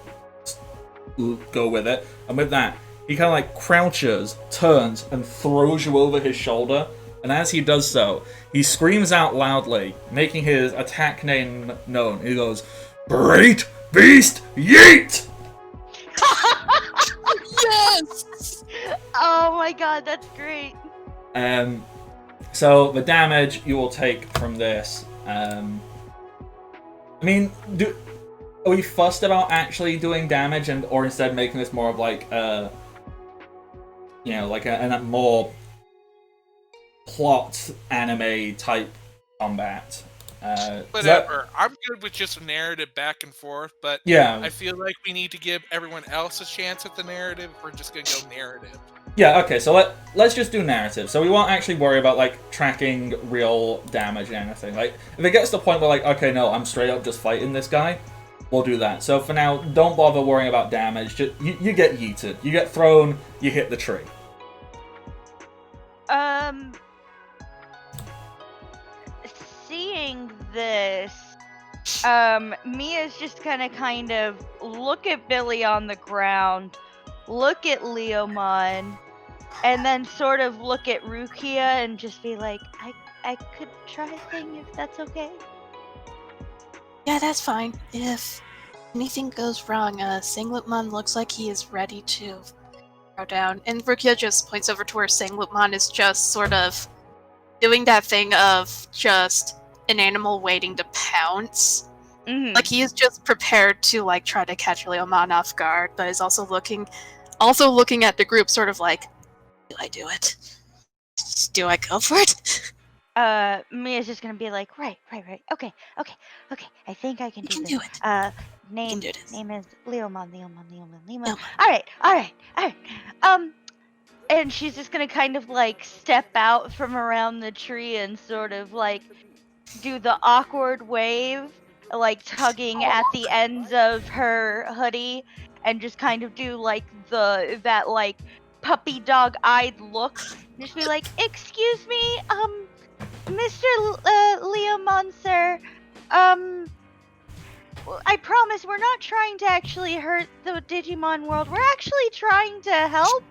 go with it, and with that, he kind of like crouches, turns, and throws you over his shoulder. And as he does so, he screams out loudly, making his attack name known. He goes, "Great Beast Yeet!" Yes! Oh my god, that's great. So the damage you will take from this. I mean, are we fussed about actually doing damage, or instead making this more of like a more plot anime type combat? whatever. I'm good with just narrative back and forth, but Yeah. I feel like we need to give everyone else a chance at the narrative. We're just gonna go narrative. Yeah, okay, so let's just do narrative. So we won't actually worry about, like, tracking real damage and anything. Like, if it gets to the point where, like, okay, no, I'm straight up just fighting this guy, we'll do that. So for now, don't bother worrying about damage. Just, you get yeeted. You get thrown, you hit the tree. Seeing this, Mia's just gonna kind of look at Billy on the ground, look at Leomon, and then sort of look at Rukia and just be like, I could try a thing if that's okay. Yeah, that's fine. If anything goes wrong, Singletmon looks like he is ready to throw down. And Rukia just points over to where Singletmon is just sort of doing that thing of just an animal waiting to pounce. Mm-hmm. Like, he is just prepared to, like, try to catch Leomon off guard, but is also looking at the group sort of like, do I do it? Do I go for it? Mia's just gonna be like, right. Okay. I think I can You do can this. do it. Name do this. name is Leomon. Leomon. All right. And she's just gonna kind of like step out from around the tree and sort of like do the awkward wave, like tugging at the ends of her hoodie, and just kind of do like that like puppy dog eyed look. And just be like, excuse me, Mr. Leomon, sir, I promise we're not trying to actually hurt the Digimon world. We're actually trying to help.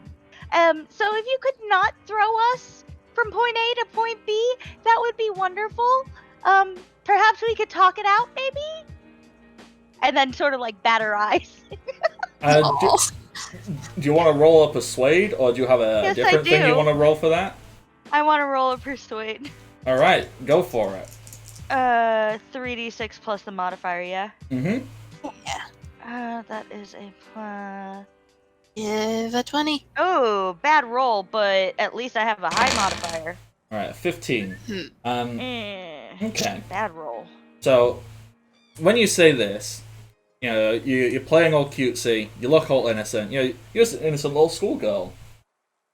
So if you could not throw us from point A to point B, that would be wonderful. Perhaps we could talk it out, maybe? And then sort of like bat her eyes. Do you want to roll a persuade, or do you have a Yes, I different thing you do. want to roll for that? I want to roll a persuade. All right, go for it. 3d6 plus the modifier, yeah? Mm-hmm. That is a plus... Give a 20. Oh, bad roll, but at least I have a high modifier. All right, 15. Okay. Bad roll. So, when you say this, you know, you're playing all cutesy, you look all innocent, you know, you're just an innocent little schoolgirl.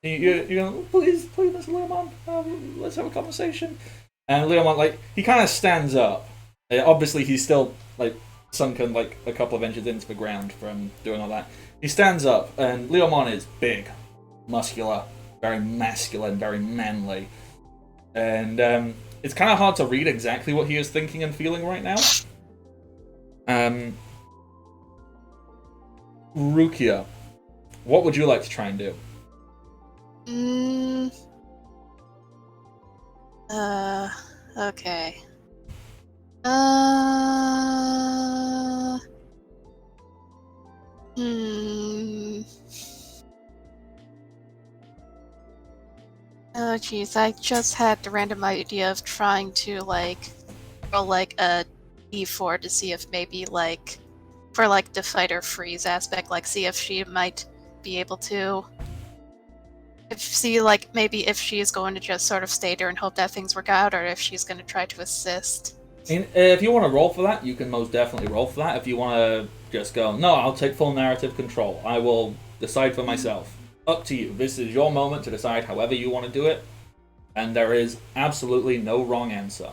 You go, please, Mr. Leomon, let's have a conversation. And Leomon, like, he kind of stands up. Obviously, he's still, like, sunken, like, a couple of inches into the ground from doing all that. He stands up, and Leomon is big, muscular, very masculine, very manly. And it's kind of hard to read exactly what he is thinking and feeling right now. Rukia, what would you like to try and do? Okay. Oh jeez, I just had the random idea of trying to roll like a d4 to see if maybe for like the fight or freeze aspect, like see if she might be able to maybe if she is going to just sort of stay there and hope that things work out, or if she's going to try to assist. If you want to roll for that, you can most definitely roll for that. If you want to just go, no, I'll take full narrative control. I will decide for myself. Up to you. This is your moment to decide however you want to do it. And there is absolutely no wrong answer.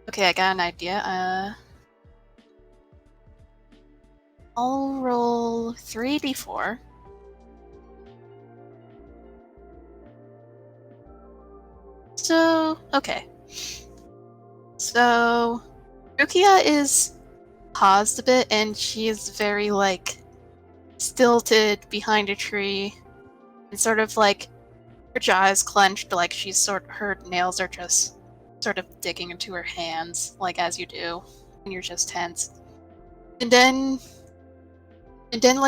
Okay, I got an idea. I'll roll 3d4. So, okay. So, Rukia is paused a bit, and she is very, stilted behind a tree, and sort of, her jaw is clenched, like her nails are just sort of digging into her hands, as you do when you're just tense. And then,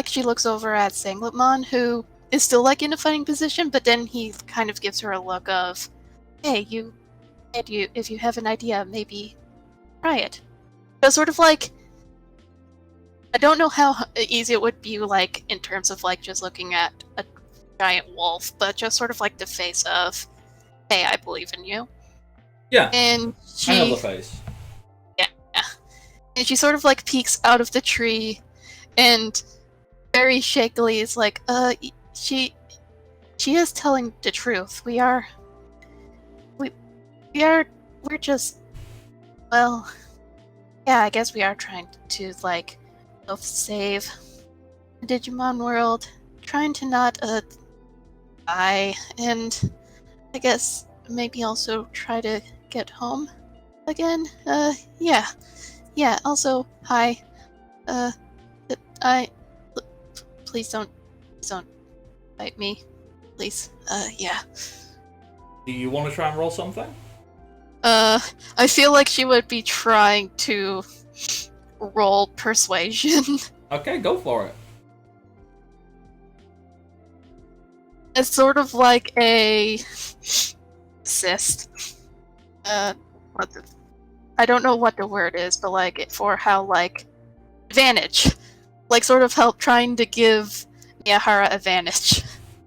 she looks over at Sangletmon, who is still, in a fighting position, but then he kind of gives her a look of, hey, if you have an idea, maybe try it. So sort of I don't know how easy it would be, in terms of, just looking at a giant wolf, but just sort of, the face of, hey, I believe in you. Yeah, and I know the face. Yeah. And she sort of, peeks out of the tree, and very shakily is she is telling the truth. We're just, well, yeah, I guess we are trying to, both save the Digimon world, trying to not, die, and I guess maybe also try to get home again. Yeah. Also, hi. Please don't bite me, please. Yeah. Do you want to try and roll something? I feel like she would be trying to roll persuasion. Okay, go for it. It's sort of like a assist. I don't know what the word is, but for how advantage, sort of help trying to give Miyahara advantage.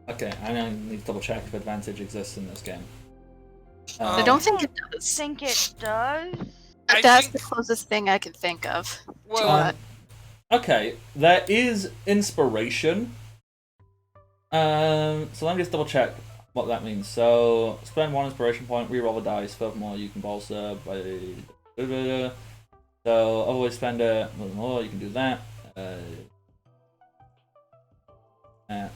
Okay, I need to double check if advantage exists in this game. I don't think it does. I think it does. That's the closest thing I can think of. Well, okay, there is inspiration. So let me just double check what that means. So spend 1 inspiration point, reroll a dice. Furthermore, you can bolster by. So always spend a more. You can do that. Uh,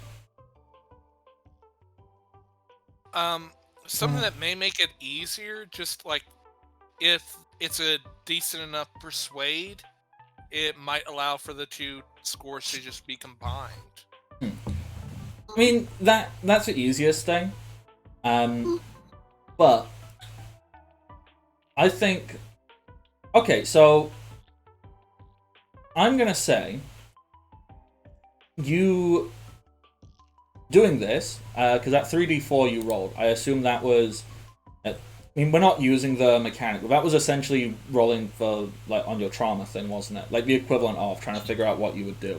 Something that may make it easier, just like if it's a decent enough persuade, it might allow for the two scores to just be combined. I mean, that's the easiest thing. But I think... Okay, so I'm gonna say you doing this, because that 3d4 you rolled, I assume that was... I mean, we're not using the mechanic, but that was essentially rolling for, like, on your trauma thing, wasn't it? Like, the equivalent of trying to figure out what you would do.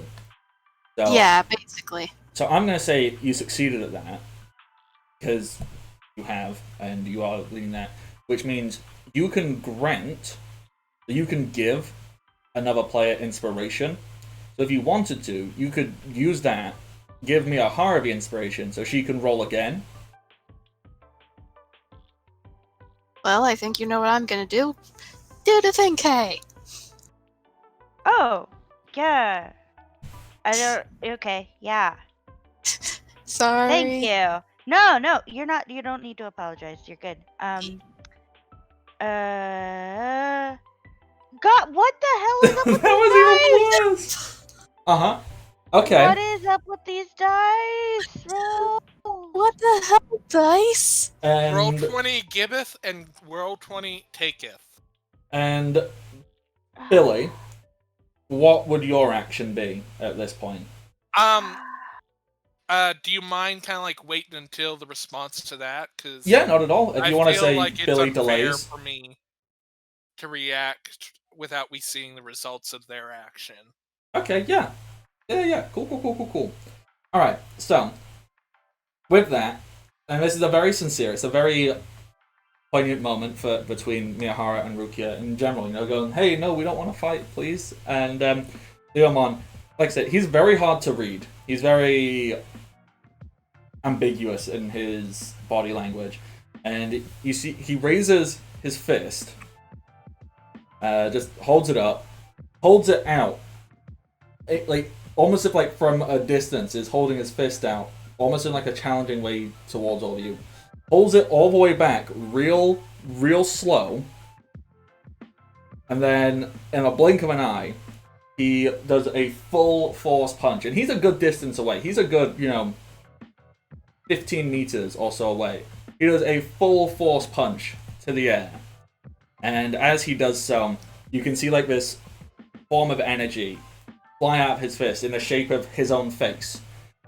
So, Yeah, basically. So I'm going to say you succeeded at that, because you have, and you are leading that, which means you can give another player inspiration. So if you wanted to, you could use that, give Miyahara the inspiration, so she can roll again. Well, I think you know what I'm gonna do. Do the thing, Kay! Oh, yeah. I don't. Okay, yeah. Sorry. Thank you. No, you're not. You don't need to apologize. You're good. God, what the hell is up with That these was even dice? worse! Uh-huh. Okay. What is up with these dice? bro? What the hell, dice? Roll And 20 giveth and roll 20 taketh. and Billy, what would your action be at this point? Do you mind kind of like waiting until the response to that? Because Yeah, not at all. If you want to say like it's Billy unfair delays. for me to react without we seeing the results of their action. Okay, yeah. Yeah. Cool. Alright, so, with that, and this is a very sincere, it's a very poignant moment between Miyahara and Rukia in general, going, hey, no, we don't want to fight, please. And Leomon, like I said, he's very hard to read. He's very ambiguous in his body language. And you see, he raises his fist, just holds it up, holds it out. Like almost if like from a distance is holding his fist out, almost in like a challenging way towards all of you. Holds it all the way back, real slow, and then in a blink of an eye, he does a full force punch, and he's a good distance away. He's a good 15 meters or so away. He does a full force punch to the air, and as he does so, you can see like this form of energy fly out of his fist in the shape of his own face.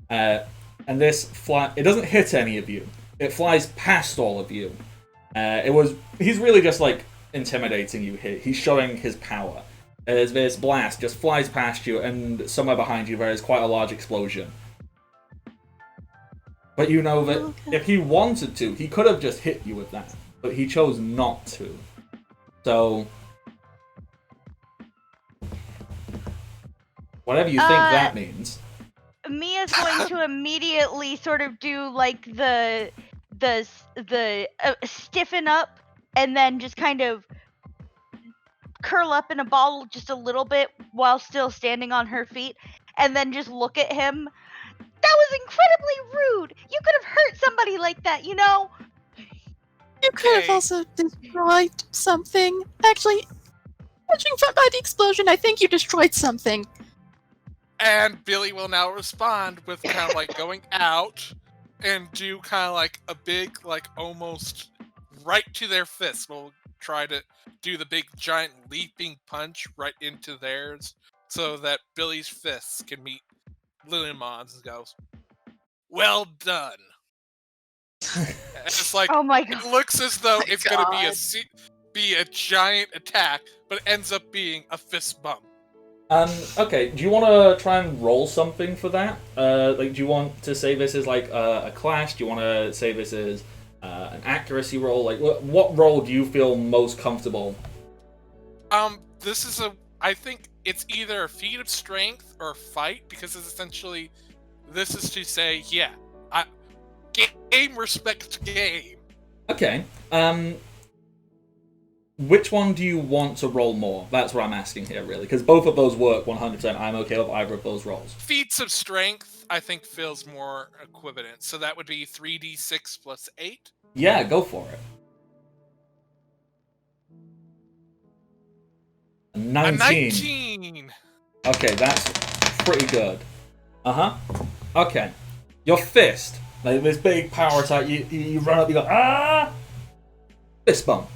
And this it doesn't hit any of you. It flies past all of you. He's really just like intimidating you here. He's showing his power. As this blast just flies past you, and somewhere behind you there is quite a large explosion. But you know that if he wanted to, he could have just hit you with that. But he chose not to. So whatever you think that means. Mia's going to immediately sort of do like the stiffen up and then just kind of curl up in a ball just a little bit while still standing on her feet, and then just look at him. That was incredibly rude. You could have hurt somebody like that, you know? You could have also destroyed something. Actually, judging by the explosion, I think you destroyed something. And Billy will now respond with kind of like going out and do kind of like a big, like almost right to their fist. We'll try to do the big giant leaping punch right into theirs so that Billy's fists can meet Leomon's and goes, well done. And it's like, Oh my it god. looks as though My it's going God. to be a giant attack, but it ends up being a fist bump. Okay, do you want to try and roll something for that? Do you want to say this is like a clash? Do you want to say this is an accuracy roll? Like, what role do you feel most comfortable? This is I think it's either a feat of strength or a fight, because it's essentially, this is to say, yeah, game respects game. Okay, which one do you want to roll more? That's what I'm asking here, really, because both of those work 100%. I'm okay with either of those rolls. Feats of strength, I think, feels more equivalent. So that would be 3d6 plus 8. Yeah, go for it. A 19. 19! Okay, that's pretty good. Okay. Your fist, like this big power attack, you run up, you go, ah! Fist bump.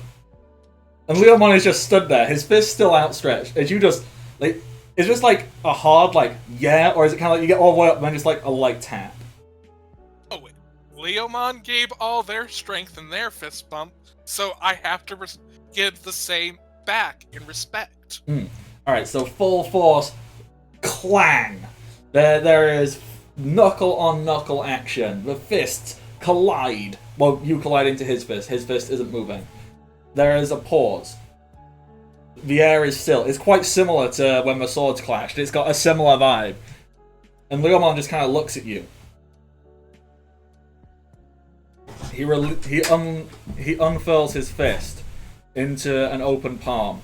And Leomon is just stood there, his fist still outstretched, as you just, like, it's just like a hard, like, yeah, or is it kind of like you get all the way up and then just like a light tap? Oh, wait. Leomon gave all their strength in their fist bump, so I have to give the same back in respect. Alright, so full force, clang. There is knuckle on knuckle action. The fists collide. Well, you collide into his fist isn't moving. There is a pause. The air is still. It's quite similar to when the swords clashed. It's got a similar vibe. And Leomon just kind of looks at you. He unfurls his fist into an open palm.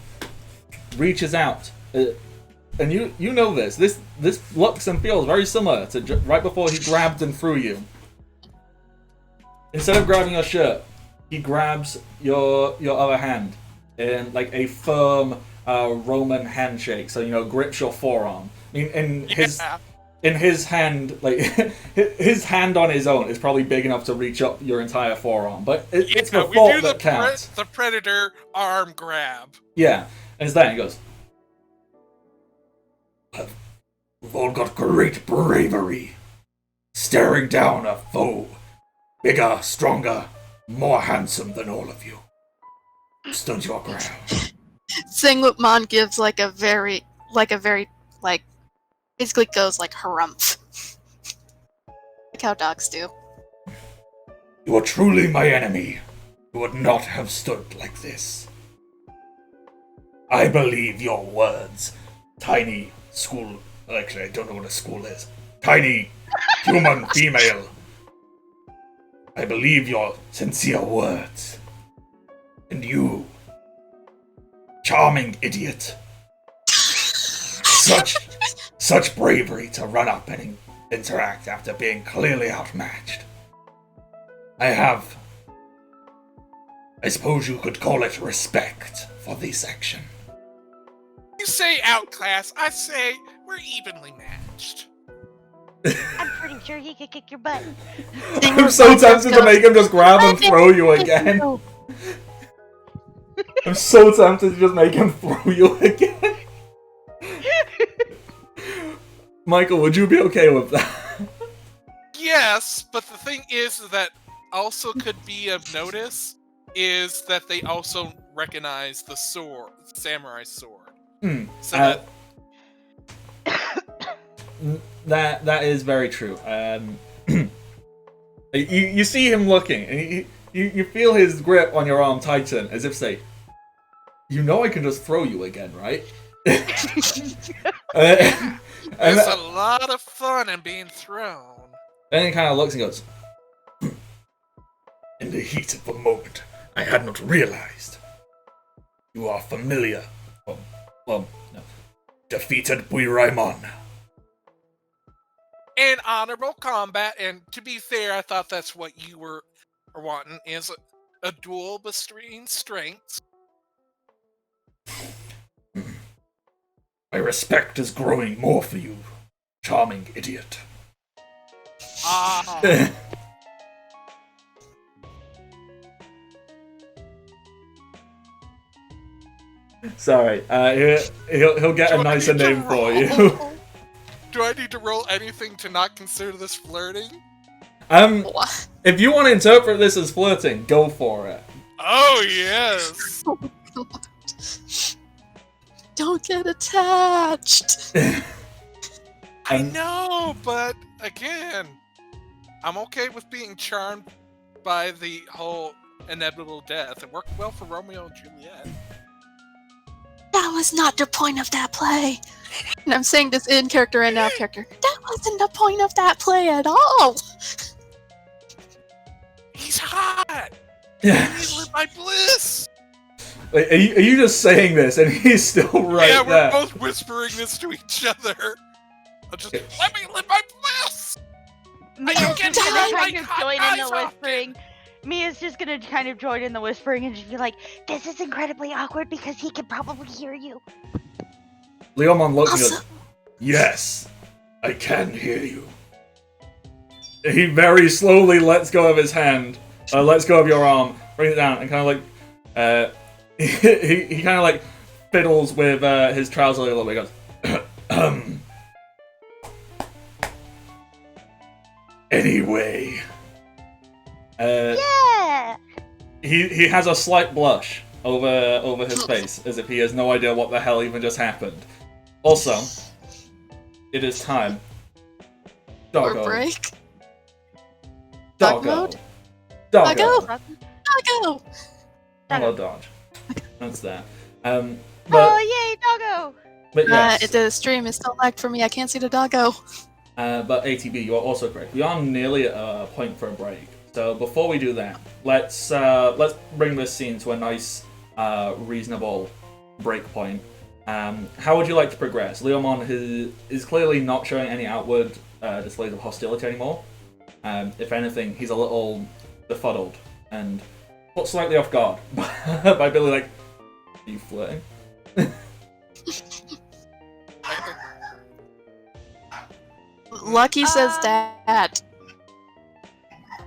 Reaches out. And you know this. This looks and feels very similar to right before he grabbed and threw you. Instead of grabbing your shirt, he grabs your other hand in like a firm Roman handshake. So grips your forearm. I mean, in his hand, like his hand on his own is probably big enough to reach up your entire forearm. But it's the thought that counts. The predator arm grab. Yeah, and it's that. And he goes, "We've all got great bravery, staring down a foe, bigger, stronger, more handsome than all of you. Stood your ground." Singletmon gives like a very, basically goes like harumph. Like how dogs do. You are truly my enemy. You would not have stood like this. I believe your words, tiny school. Actually, I don't know what a school is. Tiny human female. I believe your sincere words. And you, charming idiot. Such bravery to run up and interact after being clearly outmatched. I suppose you could call it respect for this action. You say outclass, I say we're evenly matched. I'm pretty sure he could kick your butt. I'm so tempted to make him just grab and throw you again. I'm so tempted to just make him throw you again. Michael, would you be okay with that? Yes, but the thing is that also could be of notice is that they also recognize the sword, samurai sword. So that is very true. You see him looking, and you feel his grip on your arm tighten, as if to say, "You know I can just throw you again, right?" there's a lot of fun in being thrown. Then he kind of looks and goes, "In the heat of the moment, I had not realized. You are familiar. No. Defeated Buiraimon. In honorable combat, and to be fair, I thought that's what you were wanting, is a duel between strengths. My respect is growing more for you, charming idiot." Ah. Sorry, he'll get a nicer name for you. Do I need to roll anything to not consider this flirting? If you want to interpret this as flirting, go for it. Oh, yes! Don't get attached! I know, but again, I'm okay with being charmed by the whole inevitable death. It worked well for Romeo and Juliet. That was not the point of that play. And I'm saying this in character and out character. That wasn't the point of that play at all. He's hot! Yeah. He's lit by bliss! Wait, are you just saying this and he's still right yeah, there? we're both whispering this to each other. I'll just let me live my bliss. Mia's don't just get gonna high kind like of hot join in guys the often. whispering. Mia's just gonna kind of join in the whispering and just be like, "This is incredibly awkward because he can probably hear you." Leomon looks and Also, goes, "Yes, I can hear you." He very slowly lets go of his hand, lets go of your arm, brings it down, and kind of like, he kind of like fiddles with his trouser a little bit. He goes, anyway, Yeah. he has a slight blush over his face, as if he has no idea what the hell even just happened. Also, it is time. or Doggo. break. Dog Doggo. mode? Doggo. Doggo! Hello, Dodge. That's that. Oh yay, doggo! But yes. The stream is still lagged for me. I can't see the doggo. But ATB, you are also correct. We are nearly at a point for a break. So before we do that, let's bring this scene to a nice, reasonable break point. How would you like to progress? Leomon is clearly not showing any outward displays of hostility anymore. If anything, he's a little befuddled and put slightly off guard by Billy. Like, are you flirting? Lucky says that.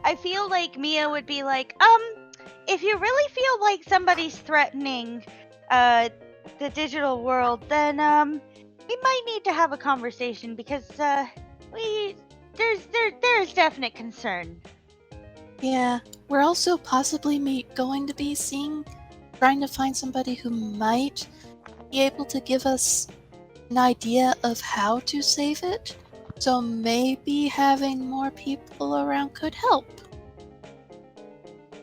I feel like Mia would be like, if you really feel like somebody's threatening, the digital world, then, we might need to have a conversation because, there's definite concern. Yeah, we're also possibly going to be trying to find somebody who might be able to give us an idea of how to save it. So maybe having more people around could help.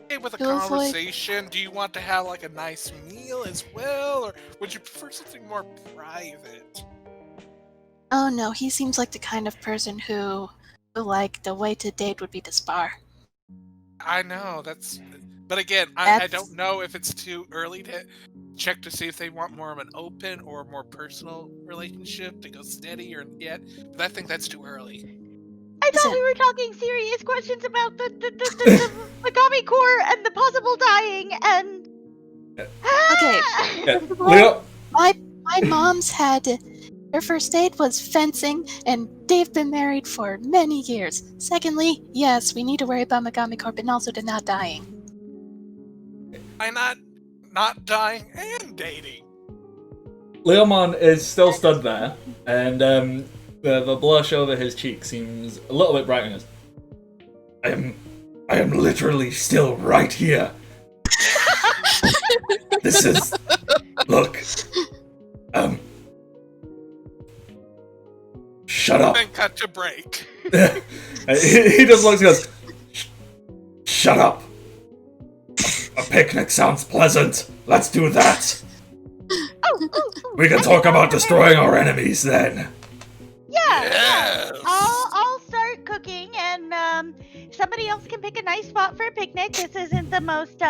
Hey, with a To avoid- conversation, do you want to have like a nice meal as well, or would you prefer something more private? Oh no, he seems like the kind of person who like the way to date would be to spar. I know, but again, I That's- don't know if it's too early to check to see if they want more of an open or more personal relationship to go steady or yet, but I think that's too early. I thought Listen. we were talking serious questions about the Megami Core and the possible dying and. Okay. Yeah. Leo, My mom's had her first aid was fencing, and they've been married for many years. Secondly, yes, we need to worry about Megami Corp and also to not dying. Why not dying and dating? Leomon is still stood there, and the blush over his cheek seems a little bit brightening. I am literally still right here. This is look. Shut up. Then cut to break. He just looks and goes, shut up. A picnic sounds pleasant. Let's do that. We can talk about destroying our enemies then. Yeah. Yes. I'll start cooking, and somebody else can pick a nice spot for a picnic. This isn't the most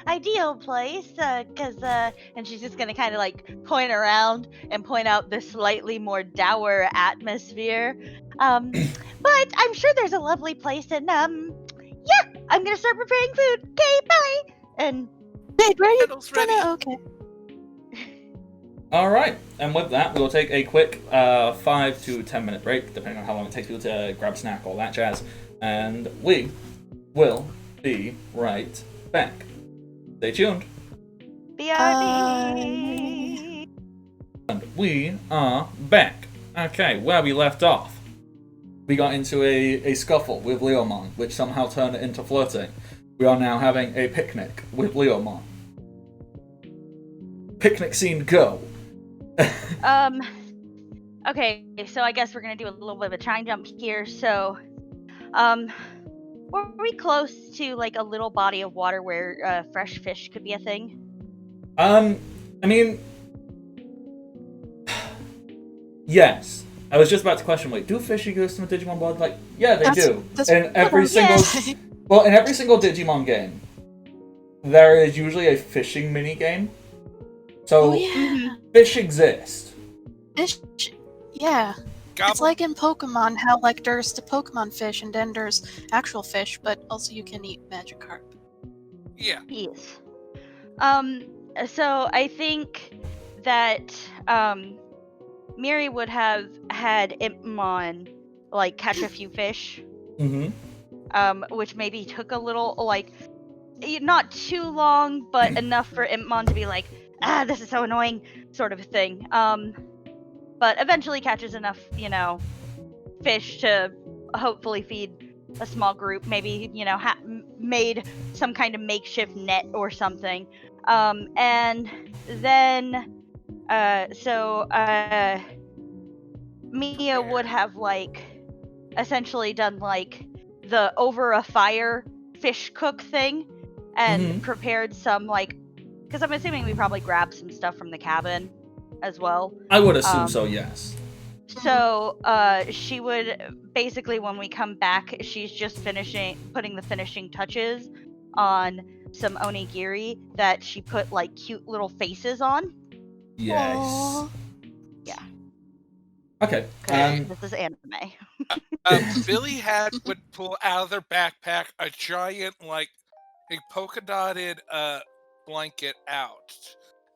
ideal place, and she's just gonna kind of like point around and point out the slightly more dour atmosphere. But I'm sure there's a lovely place, and yeah, I'm gonna start preparing food. Okay, bye. And Wait, where are you Kettle's ready. gonna? Okay. Alright, and with that, we'll take a quick 5 to 10 minute break, depending on how long it takes people to grab a snack, all that jazz. And we will be right back. Stay tuned. BRB. And we are back. Okay, where we left off. We got into a scuffle with Leomon, which somehow turned it into flirting. We are now having a picnic with Leomon. Picnic scene, go. Okay, so I guess we're gonna do a little bit of a time jump here. So, were we close to like a little body of water where fresh fish could be a thing? I mean, yes. I was just about to question, wait, do fish exist in the Digimon world? Like, yeah, they do. In every single, well, in every single Digimon game, there is usually a fishing mini game So, Oh yeah, fish exist. fish. Yeah, it's Gobble. like in Pokemon, how like there's the Pokemon fish and then there's actual fish, but also you can eat Magikarp. Yeah. Yes. So I think that Miri would have had Impmon like catch a few fish, which maybe took a little like not too long, but enough for Impmon to be like, this is so annoying, sort of a thing. But eventually catches enough, fish to hopefully feed a small group. Maybe made some kind of makeshift net or something. And then Mia would have like essentially done like the over a fire fish cook thing and prepared some like, because I'm assuming we probably grabbed some stuff from the cabin as well. I would assume so, yes. So she would basically, when we come back, she's just putting the finishing touches on some onigiri that she put like cute little faces on. Yes. Aw. Yeah. Okay. This is anime. Billy would pull out of their backpack a giant, like, a polka dotted blanket out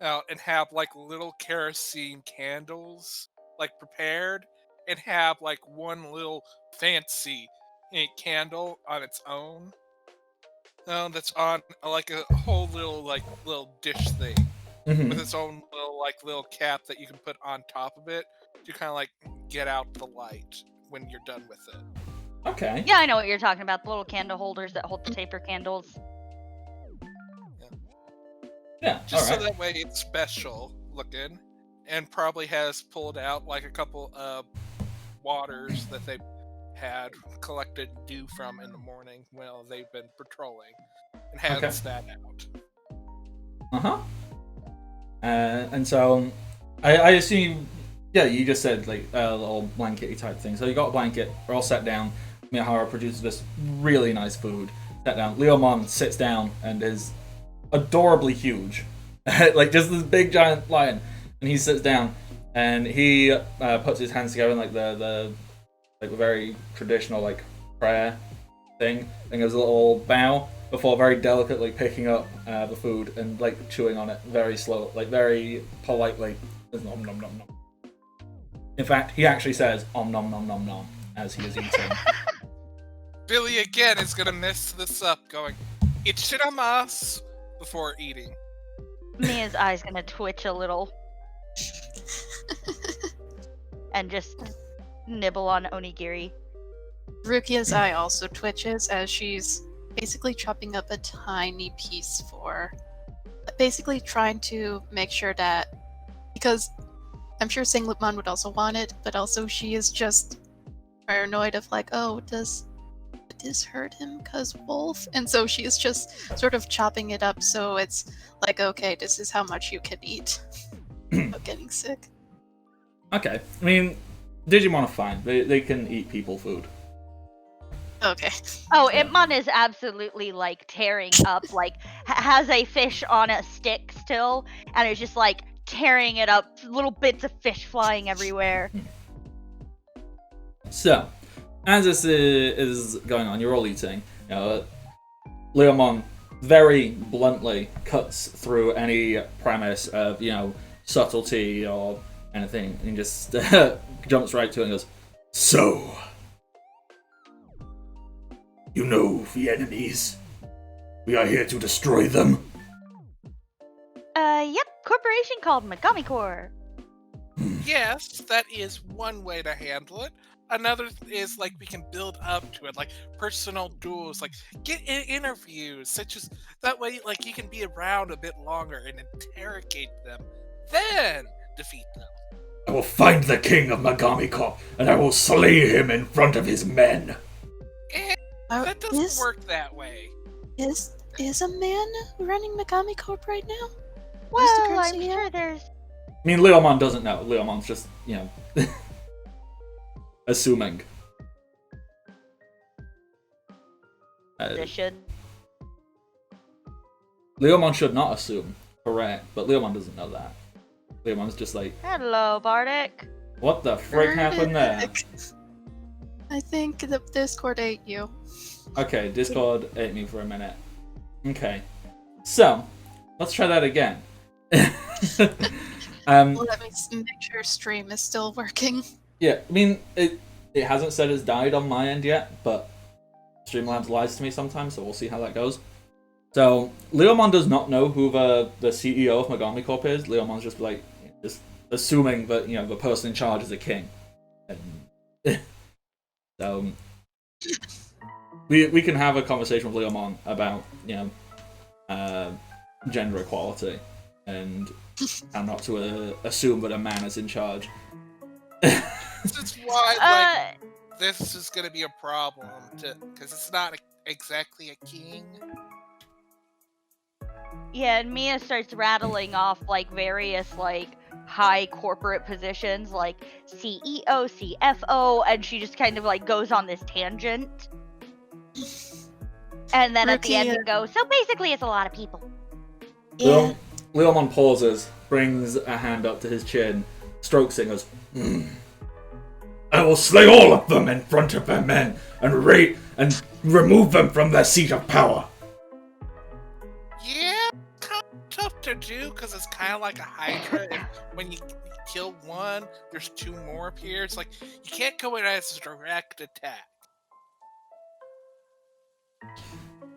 and have like little kerosene candles like prepared, and have like one little fancy candle on its own. That's on like a whole little dish thing with its own little cap that you can put on top of it to kind of like get out the light when you're done with it. Okay. Yeah, I know what you're talking about. The little candle holders that hold the taper candles. Yeah. Just all right. so that way it's special looking, and probably has pulled out like a couple of waters that they had collected dew from in the morning while they've been patrolling, and has that out. Uh-huh. And so, I assume, yeah, you just said like a little blankety type thing. So you got a blanket, we're all sat down. Miyahara produces this really nice food. Sat down. Leomon sits down and is adorably huge. Like just this big giant lion. And he sits down and he puts his hands together in like the very traditional like prayer thing. And gives a little bow before very delicately picking up the food and like chewing on it very slow, like very politely. Nom nom nom nom. In fact, he actually says om nom nom nom nom as he is eating. Billy again is gonna mess this up, going "Ichiramas" before eating. Mia's eye's gonna twitch a little and just nibble on onigiri. Rukia's eye also twitches as she's basically chopping up a tiny piece basically trying to make sure that, because I'm sure Singlipmon would also want it, but also she is just paranoid of like, oh, does this hurt him because wolf? And so she is just sort of chopping it up so it's like, okay, this is how much you can eat without getting sick. Okay. I mean, Digimon are fine. They can eat people food. Okay. Oh, Yeah. Impmon is absolutely like tearing up, like has a fish on a stick still, and is just like tearing it up, little bits of fish flying everywhere. So, as this is going on, you're all eating. Leomon very bluntly cuts through any premise of subtlety or anything, and just jumps right to it and goes, "So, you know the enemies. We are here to destroy them." Yep, corporation called Megami Corps. Yes, that is one way to handle it. Another is like we can build up to it, like personal duels, like get interviews, such as that way, like you can be around a bit longer and interrogate them, then defeat them. I will find the king of Megami Corp, and I will slay him in front of his men. That doesn't work that way. Is a man running Megami Corp right now? Well, I'm sure there's. I mean, Leomon doesn't know. Leomon's just, assuming. This should. Leomon should not assume, correct, but Leomon doesn't know that. Leomon's just like, Hello, Bardic. what the frick happened there? I think the Discord ate you. Okay, Discord ate me for a minute. Okay, so let's try that again. Let me make sure stream is still working. Yeah, I mean, it hasn't said it's died on my end yet, but Streamlabs lies to me sometimes, so we'll see how that goes. So, Leomon does not know who the CEO of Megami Corp is. Leomon's just like, just assuming that, you know, the person in charge is a king. And so, we can have a conversation with Leomon about, you know, gender equality and how not to assume that a man is in charge. This is why, like, this is gonna be a problem, because it's not exactly a king. Yeah, and Mia starts rattling off like various like high corporate positions like CEO, CFO, and she just kind of like goes on this tangent. And then at the end it goes, so basically it's a lot of people. Yeah. Leomon pauses, brings a hand up to his chin, strokes it and goes, I will slay all of them in front of their men and remove them from their seat of power. Yeah, kind of tough to do because it's kind of like a Hydra. And when you kill one, there's two more appear. It's like you can't go in as a direct attack.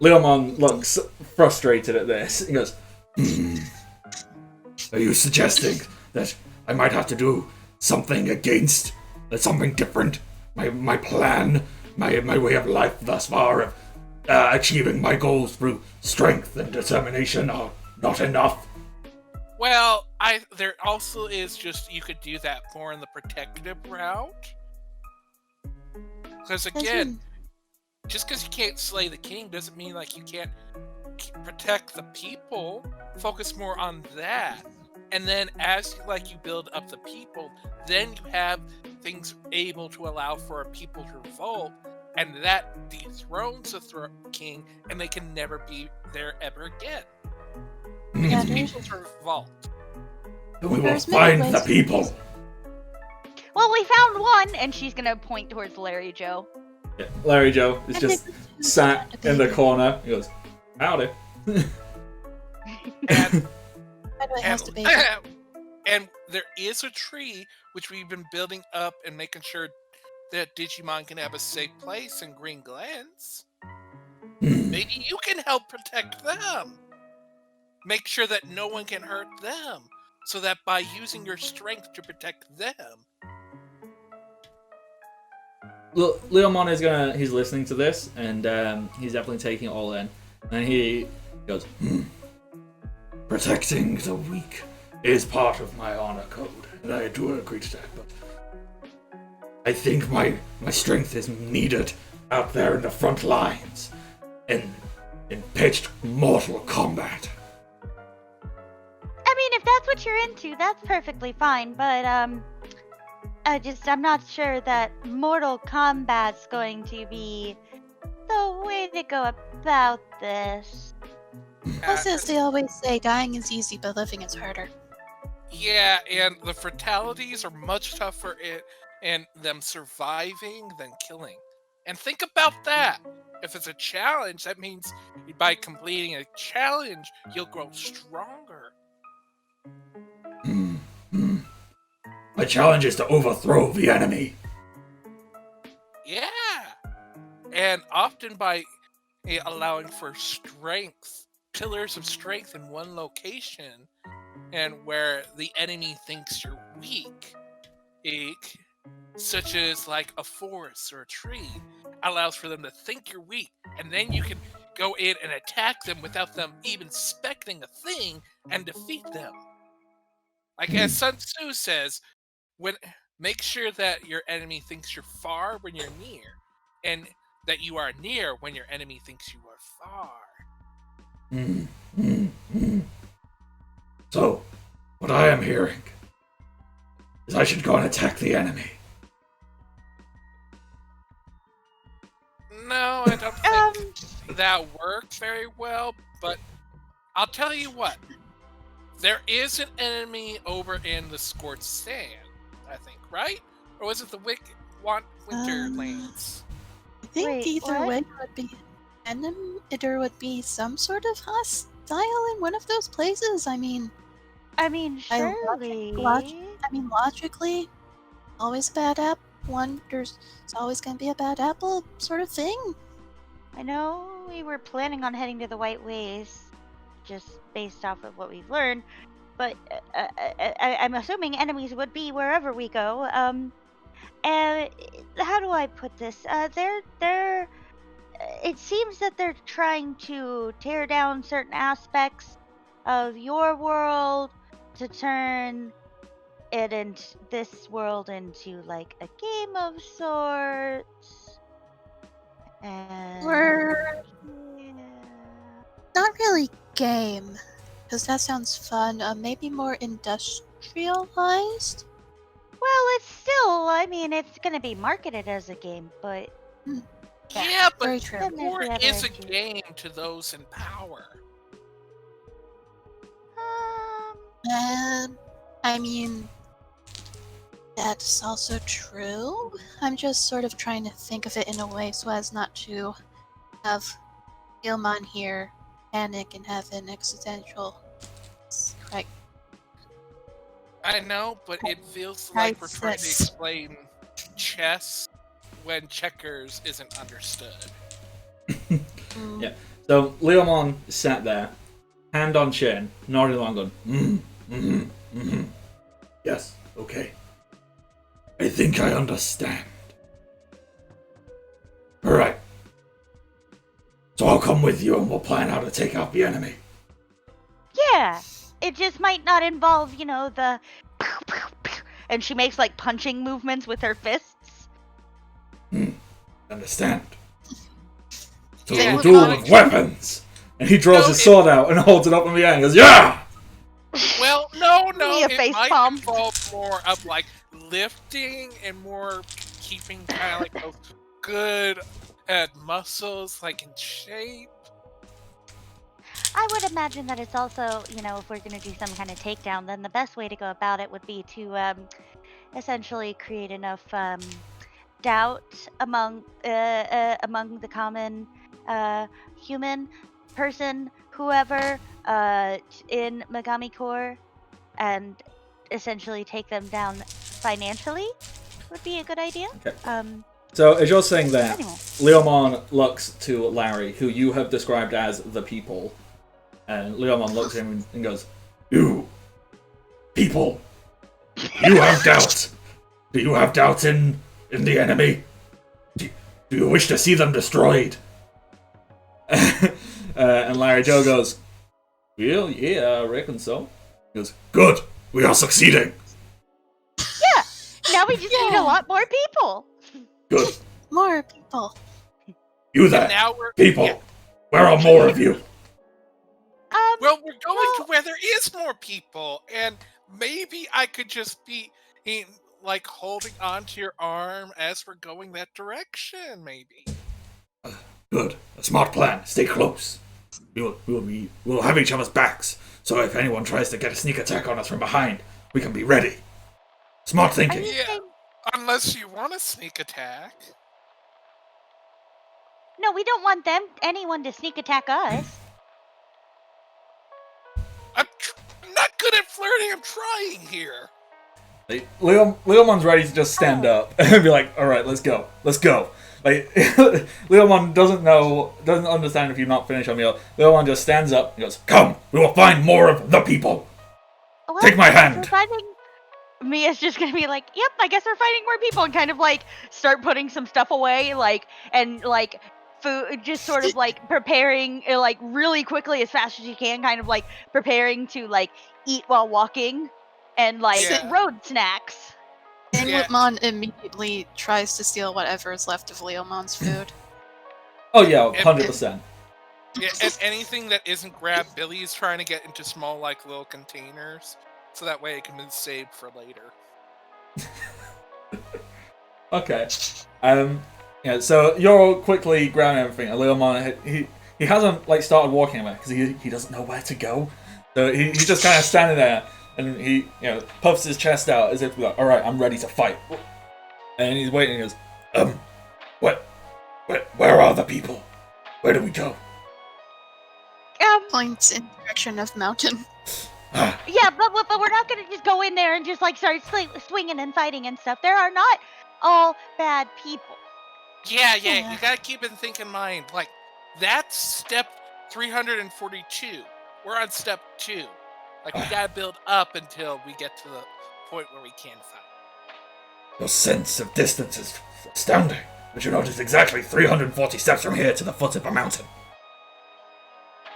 Leomon looks frustrated at this. He goes, Are you suggesting that I might have to do something against, something different? My plan, my way of life thus far of achieving my goals through strength and determination are not enough? Well, there also is just you could do that more in the protective route. Because again, just because you can't slay the king doesn't mean like you can't protect the people. Focus more on that, and then as you build up the people, then you have things able to allow for a people to revolt, and that dethrones the king, and they can never be there ever again. Because people to revolt. We will find the people. Well, we found one, and she's gonna point towards Larry Joe. Yeah, Larry Joe is just sat in the corner. He goes, howdy. And there is a tree which we've been building up and making sure that Digimon can have a safe place in Green Glens. Maybe you can help protect them. Make sure that no one can hurt them, so that by using your strength to protect them. Look, Leomon he's listening to this, and he's definitely taking it all in. And he goes, Protecting the weak is part of my honor code, and I do agree to that, but I think my strength is needed out there in the front lines, in pitched mortal combat. I mean, if that's what you're into, that's perfectly fine, but I'm not sure that Mortal Kombat's going to be the way to go about this. Plus, as they always say, dying is easy, but living is harder. Yeah, and the fatalities are much tougher in them surviving than killing. And think about that. If it's a challenge, that means by completing a challenge, you'll grow stronger. My challenge is to overthrow the enemy. Yeah. And often by allowing for strength, pillars of strength in one location, and where the enemy thinks you're weak, such as like a forest or a tree, allows for them to think you're weak, and then you can go in and attack them without them even expecting a thing and defeat them. Like as Sun Tzu says, make sure that your enemy thinks you're far when you're near, and that you are near when your enemy thinks you are far. So, what I am hearing is I should go and attack the enemy. No, I don't think that worked very well, but I'll tell you what. There is an enemy over in the Scorched Sand, I think, right? Or was it the Winterlands? I think Wait, either what? way would be there would be some sort of hostile in one of those places. I mean, I mean, logic, surely. logically, always a bad apple. There's always going to be a bad apple sort of thing. I know we were planning on heading to the White Ways, just based off of what we've learned, but I'm assuming enemies would be wherever we go. How do I put this? They're. It seems that they're trying to tear down certain aspects of your world to turn it and this world into like a game of sorts. And We're yeah. not really game, because that sounds fun. Maybe more industrialized. Well, it's still, I mean, it's going to be marketed as a game, but Yeah, but very true. then there's war the other is a issue. game to those in power. I mean, that's also true. I'm just sort of trying to think of it in a way so as not to have Leomon here panic and have an existential right. I know, but it feels like we're trying to Crisis. explain chess when checkers isn't understood. Yeah. So Leomon sat there, hand on chin, nodding along, going, Yes, okay. I think I understand. Alright. So I'll come with you and we'll plan how to take out the enemy. Yeah, it just might not involve, you know, the and she makes like punching movements with her fists. Understand? So Yeah, we'll duel with weapons! And he draws his sword out and holds it up in the air and goes, Yeah! Well, no, Me a it face might palm. involve more of like lifting and more keeping kind of like those good muscles like in shape. I would imagine that it's also, you know, if we're going to do some kind of takedown, then the best way to go about it would be to essentially create enough doubt among the common human person, whoever, in Megami Core, and essentially take them down financially would be a good idea. Okay. So as you're saying that, Anyway. Leomon looks to Larry, who you have described as the people. And Leomon looks at him and goes, You! People! You have doubt! Do you have doubt in the enemy? Do you wish to see them destroyed? And Larry Joe goes, Well, yeah, I reckon so. He goes, Good! We are succeeding! Yeah, now we just need a lot more people. Good! More people. You there! And now we're People! yeah. Where are more of you? Well, we're going to where there is more people, and maybe I could just be like holding onto your arm as we're going that direction. Maybe. Good. A smart plan. Stay close. We'll have each other's backs, so if anyone tries to get a sneak attack on us from behind, we can be ready. Smart thinking. Yeah. Unless you want a sneak attack. No, we don't want anyone to sneak attack us. I'm not good at flirting. I'm trying here. Leomon's ready to just stand up and be like, "All right, let's go. Let's go." Like Leomon doesn't understand if you've not finished on Leomon. Leomon just stands up and goes, "Come, we will find more of the people. Well, Take my I guess hand." we're finding... Mia's just gonna be like, "Yep, I guess we're finding more people," and kind of like start putting some stuff away, like and like food, just sort of like preparing, like really quickly as fast as you can, kind of like preparing to like eat while walking, and like Yeah. road snacks. And Yeah. Whitmon immediately tries to steal whatever is left of Leomon's food. Oh yeah, 100%. Yeah, and anything that isn't grabbed, Billy's trying to get into small, like, little containers, so that way it can be saved for later. Okay. Yeah. So you're all quickly grabbing everything. And Leomon, he hasn't like started walking away because he doesn't know where to go. So he's just kind of standing there, and he puffs his chest out as if like, all right, I'm ready to fight. And he's waiting. He goes, where are the people? Where do we go? Points in direction of mountain. Yeah, but we're not gonna just go in there and just like start swinging and fighting and stuff. There are not all bad people. Yeah, you gotta keep in in mind. Like, that's step 342. We're on step 2. Like, we gotta build up until we get to the point where we can fight. Your sense of distance is astounding, but you know it is exactly 340 steps from here to the foot of a mountain.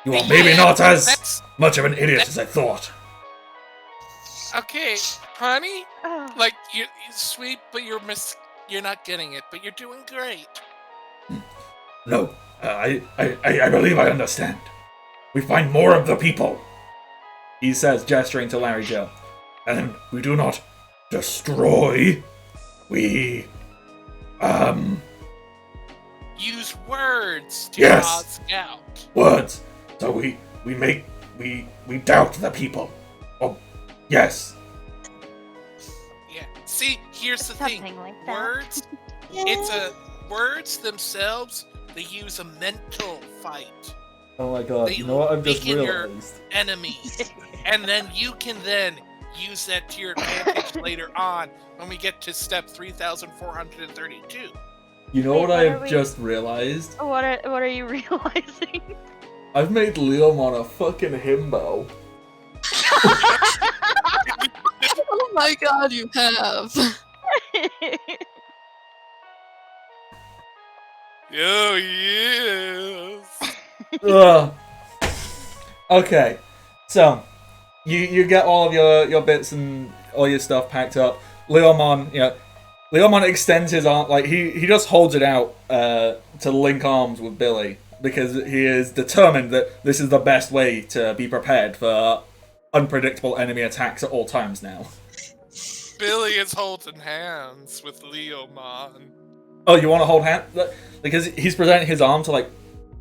You are maybe not as much of an idiot as I thought. Okay, honey, Oh. like, you're sweet, but you're not getting it, but you're doing great. No, I believe I understand. We find more of the people, he says, gesturing to Larry Joe. And we do not destroy. We, use words to Yes. scout. words. So we doubt the people. Oh, yes. Yeah. See, here's the thing. Something like that. Words, words themselves, they use a mental fight. Oh my god, They you know what I've just weaken your realized? enemies. And then you can then use that to your advantage later on when we get to step 3432. You know Wait, what what I are have we- just realized? What are you realizing? I've made Leomon a fucking himbo. Oh my god, you have. Oh, yes. Ugh. Okay, so you get all of your bits and all your stuff packed up. Leomon, Leomon extends his arm, like he just holds it out to link arms with Billy because he is determined that this is the best way to be prepared for unpredictable enemy attacks at all times now. Billy is holding hands with Leomon. Oh, you want to hold hand? Because he's presenting his arm to like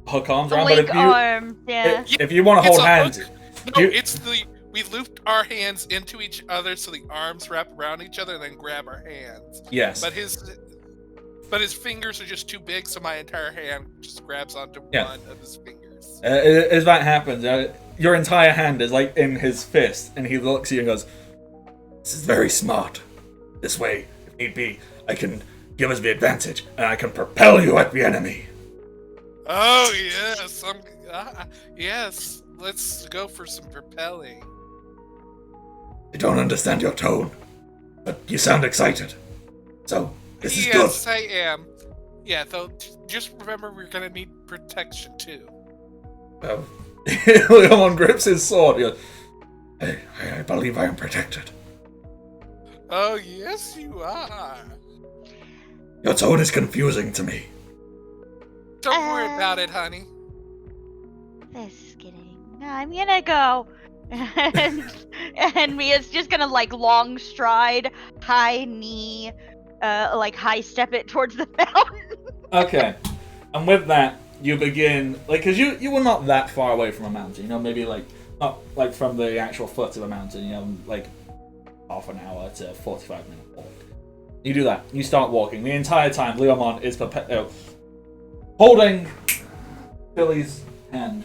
hook arms around, Link but if you arms, yeah. if you want to It's hold a hands, hook. No, you- it's we looped our hands into each other so the arms wrap around each other and then grab our hands. yes. But his fingers are just too big, so my entire hand just grabs onto Yeah. one of his fingers. As that happens, your entire hand is like in his fist, and he looks at you and goes, "This is very smart. This way, if need be, I can give us the advantage, and I can propel you at the enemy." Oh yes, yes. Let's go for some propelling. I don't understand your tone, but you sound excited. So, this is Yes, I am. Yeah, though. Just remember, we're gonna need protection too. good. Leomon grips his sword. He goes, I believe I am protected. Oh yes, you are. Your tone is confusing to me. Don't worry about it, honey. Just kidding. I'm gonna go. And Mia's just gonna like long stride, high knee, like high step it towards the mountain. Okay, and with that, you begin, like, because you were not that far away from a mountain, maybe like, not like from the actual foot of a mountain, like half an hour to 45 minute walk. You do that, you start walking. The entire time, Leomon is holding Billy's hand,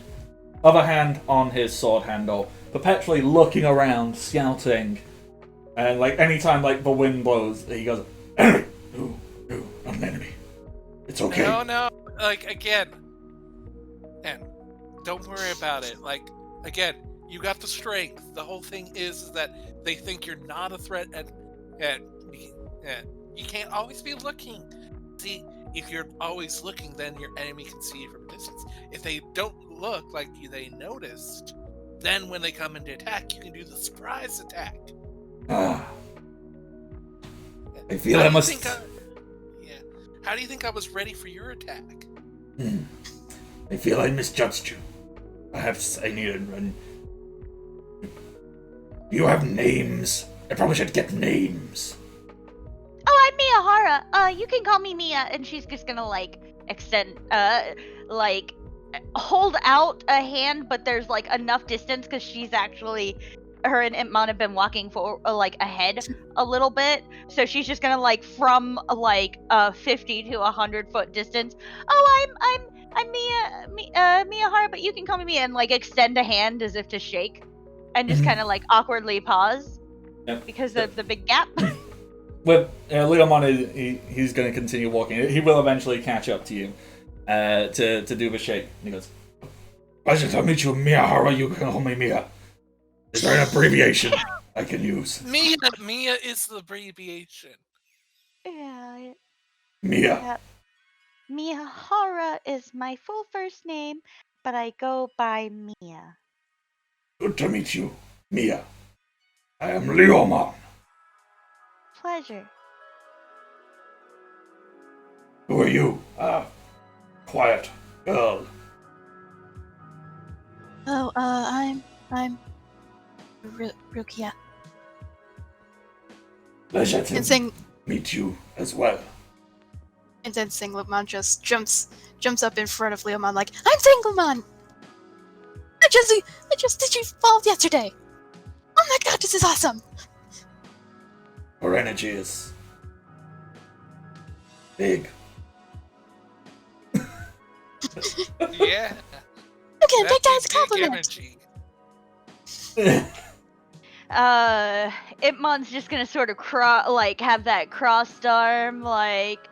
other hand on his sword handle, perpetually looking around, scouting, and like anytime like the wind blows, he goes, "Enemy! No, not an enemy. It's okay." No, like again, and don't worry about it. Like again, you got the strength. The whole thing is that they think you're not a threat, and you can't always be looking. See, if you're always looking, then your enemy can see you from a distance. If they don't look like they noticed, then when they come into attack, you can do the surprise attack. I feel How I do you must. think How do you think I was ready for your attack? I feel I misjudged you. Perhaps I need to run. You have names. I probably should get names. Oh, I'm Mia Hara. You can call me Mia, and she's just gonna like extend, like hold out a hand, but there's like enough distance because her and Impmon have been walking for like ahead a little bit, so she's just gonna like from like a 50 to 100 foot distance. Oh, I'm Miyahara, but you can call me Mia, and like extend a hand as if to shake, and just kind of like awkwardly pause because of the big gap. With Leomon, he's going to continue walking. He will eventually catch up to you to do the shake. And he goes, "Pleasure to meet you, Miyahara. You can call me Mia. Is there an abbreviation I can use?" Mia is the abbreviation. Yeah, Mia. Miyahara is my full first name, but I go by Mia. Good to meet you, Mia. I am Leomon. Pleasure. Who are you? Quiet girl. Oh, I'm Rukia. Pleasure to And Sing meet you as well. and then Singlemon just jumps up in front of Leomon like, I'm Singlemon! I just did you fall yesterday! Oh my god, this is awesome! Her energy is big. Yeah. You can't take that as a Big compliment! energy. Impmon's just gonna sort of have that crossed arm, like,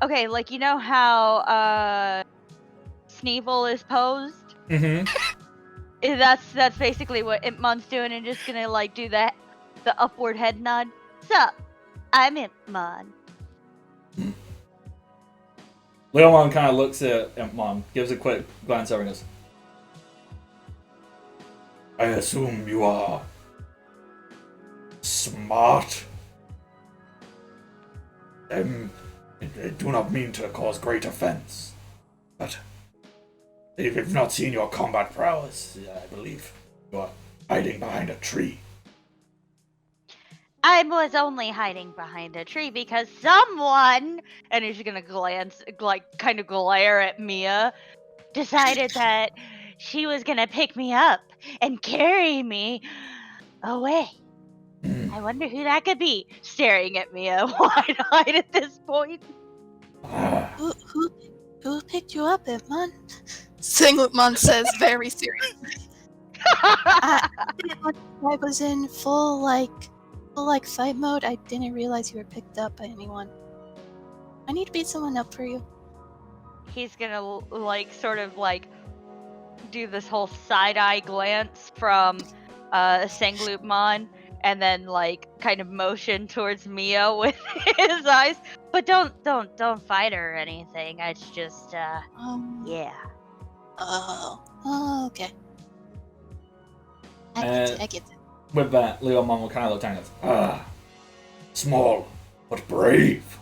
okay, like, you know how, Sneevil is posed? Mm-hmm. That's basically what Impmon's doing, and just gonna, like, do the upward head nod. Sup, I'm Impmon. Leomon kind of looks at Impmon, gives a quick glance over and goes, I assume you are smart? I do not mean to cause great offense, but if you've not seen your combat prowess, I believe you are hiding behind a tree. I was only hiding behind a tree because someone, and he's gonna kind of glare at Mia, decided that she was gonna pick me up and carry me away. I wonder who that could be. Staring at Mia wide-eyed at this point. Who picked you up, Impmon? Singlemon says very seriously. I was in full fight mode. I didn't realize you were picked up by anyone. I need to beat someone up for you. He's gonna sort of do this whole side-eye glance from Sangloopmon, and then kind of motion towards Mia with his eyes. But don't fight her or anything. It's just yeah. Oh, okay. I get it. With that, Leomon will kind of look down and goes, small, but brave.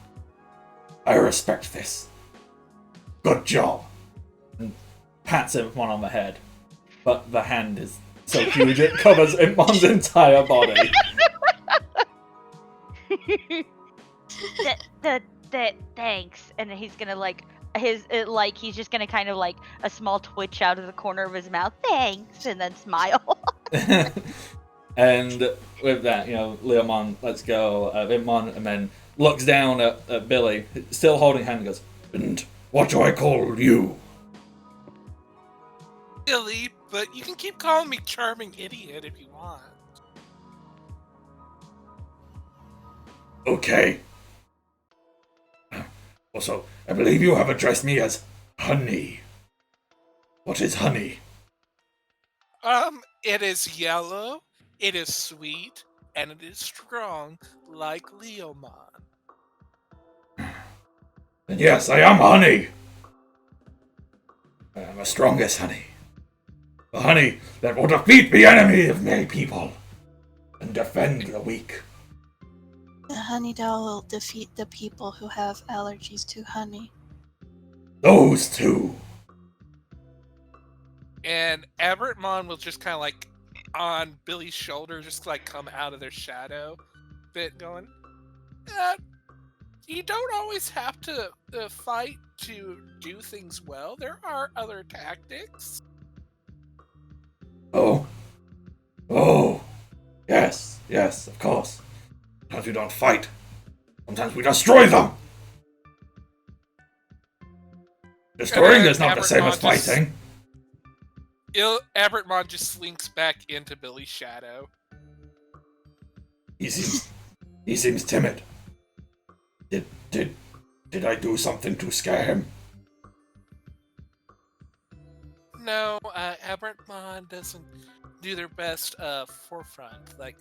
I respect this. Good job. And pats Impmon on the head. But the hand is so huge it covers Impmon's entire body. Thanks. And he's gonna he's just gonna kind of a small twitch out of the corner of his mouth. Thanks, and then smile. And with that, Leomon lets go of Impmon and then looks down at Billy, still holding hand, and goes, and what do I call you? Billy, but you can keep calling me Charming Idiot if you want. Okay. Also, I believe you have addressed me as Honey. What is honey? It is yellow, it is sweet, and it is strong, like Leomon. And yes, I am honey. I am the strongest honey. The honey that will defeat the enemy of many people and defend the weak. The honey doll will defeat the people who have allergies to honey. Those two. And Everettmon will just kind of on Billy's shoulder, just come out of their shadow, bit going, you don't always have to fight to do things well, there are other tactics. Oh. Oh. Yes, of course. Sometimes we don't fight. Sometimes we destroy them. Destroying is not the same as fighting. Abertmon just slinks back into Billy's shadow. He seems timid. Did I do something to scare him? No, Abertmon doesn't do their best forefront. Like,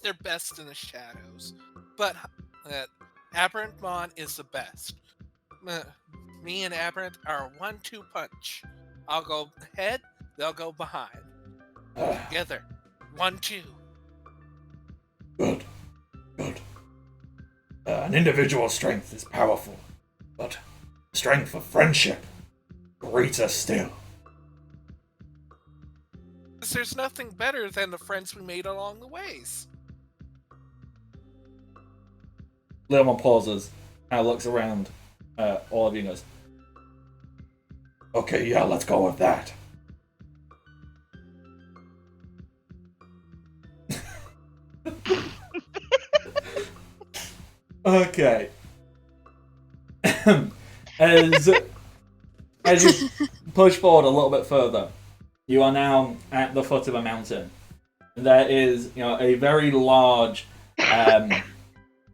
they're best in the shadows. But Abertmon is the best. Me and Aberrant are a 1-2 punch. I'll go ahead, they'll go behind. Together. 1-2. Good. An individual's strength is powerful, but the strength of friendship, greater still. There's nothing better than the friends we made along the ways. Leomon pauses and looks around all of you and goes, okay, yeah, let's go with that. Okay. as you push forward a little bit further, you are now at the foot of a mountain. There is, a very large,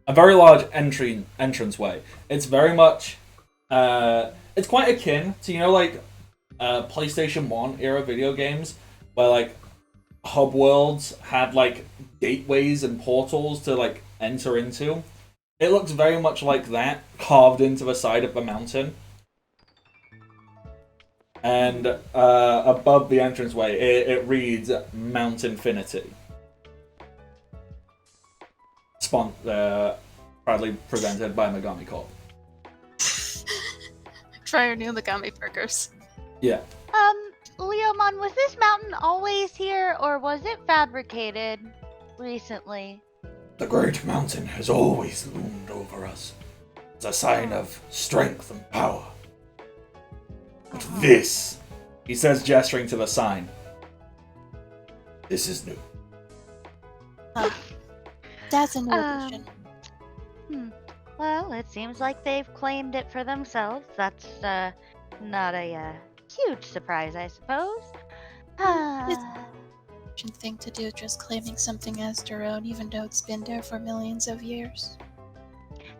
entranceway. It's very much, it's quite akin to PlayStation 1 era video games, where hub worlds had gateways and portals to enter into. It looks very much like that, carved into the side of the mountain. And above the entranceway, it reads Mount Infinity. Proudly presented by Megami Corp. Try your new Megami burgers. Yeah. Leomon, was this mountain always here, or was it fabricated recently? The Great Mountain has always loomed over us. It's a sign of strength and power. But this, he says, gesturing to the sign, this is new. That's a new addition. Well, it seems like they've claimed it for themselves. That's not a huge surprise, I suppose. Thing to do, just claiming something as their own, even though it's been there for millions of years.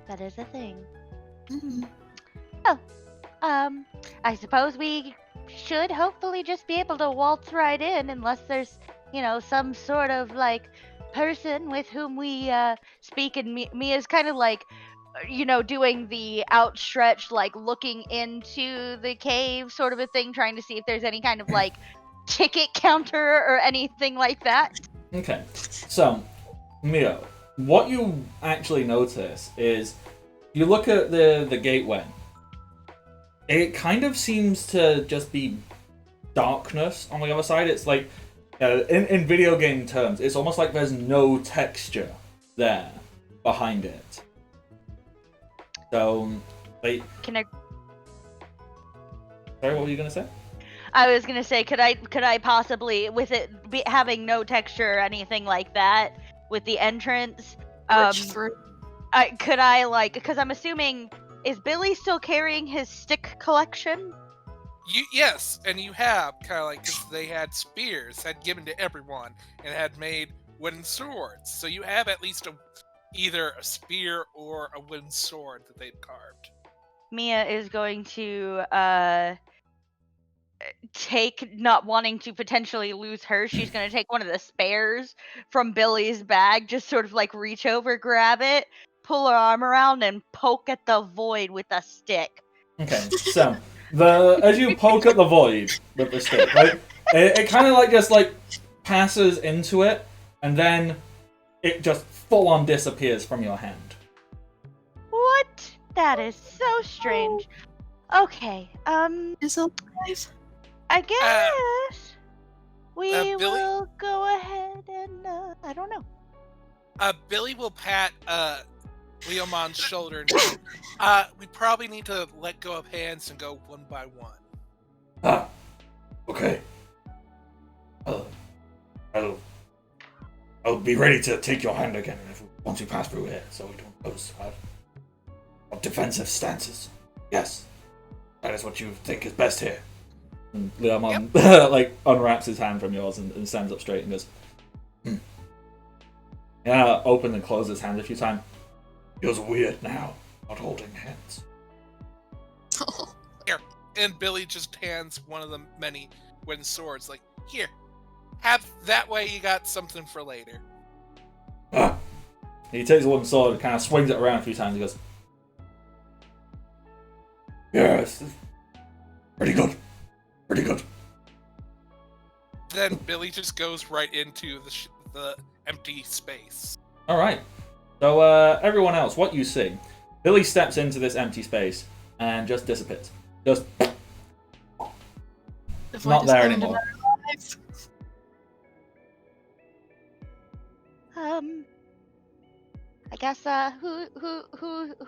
That is a thing. Mm-hmm. Oh, I suppose we should hopefully just be able to waltz right in, unless there's, some sort of person with whom we speak. And Mia's kind of doing the outstretched, looking into the cave sort of a thing, trying to see if there's any kind of ticket counter or anything like that. Okay, so Mia, what you actually notice is you look at the gateway. It kind of seems to just be darkness on the other side. It's in video game terms, it's almost like there's no texture there behind it. So, Can I? Sorry, what were you gonna say? I was gonna say, could I possibly, with it having no texture or anything like that, with the entrance, because I'm assuming, is Billy still carrying his stick collection? Yes, and you have because they had spears had given to everyone and had made wooden swords. So you have at least either a spear or a wooden sword that they've carved. Mia is going to take, not wanting to potentially lose her, she's going to take one of the spares from Billy's bag, just sort of reach over, grab it, pull her arm around, and poke at the void with a stick. Okay, so as you poke at the void with the stick, it kind of just passes into it, and then it just full on disappears from your hand. What? That is so strange. Okay, Is alive? I guess we Billy? will go ahead and I don't know. Billy will pat Leomon's shoulder and we probably need to let go of hands and go one by one. Ah, okay. I'll be ready to take your hand again once we pass through here, so we don't lose our defensive stances. Yes, that is what you think is best here. And Leomon like unwraps his hand from yours and stands up straight and goes, Yeah, open and close his hand a few times. Feels weird now, not holding hands. Here. And Billy just hands one of the many wooden swords, like, here. Have that way you got something for later. Ah. He takes the wooden sword and kind of swings it around a few times and goes, Yes, pretty good. Pretty good. Then Billy just goes right into the empty space. Alright. So, everyone else, what you see. Billy steps into this empty space and just dissipates. Just not there anymore. I guess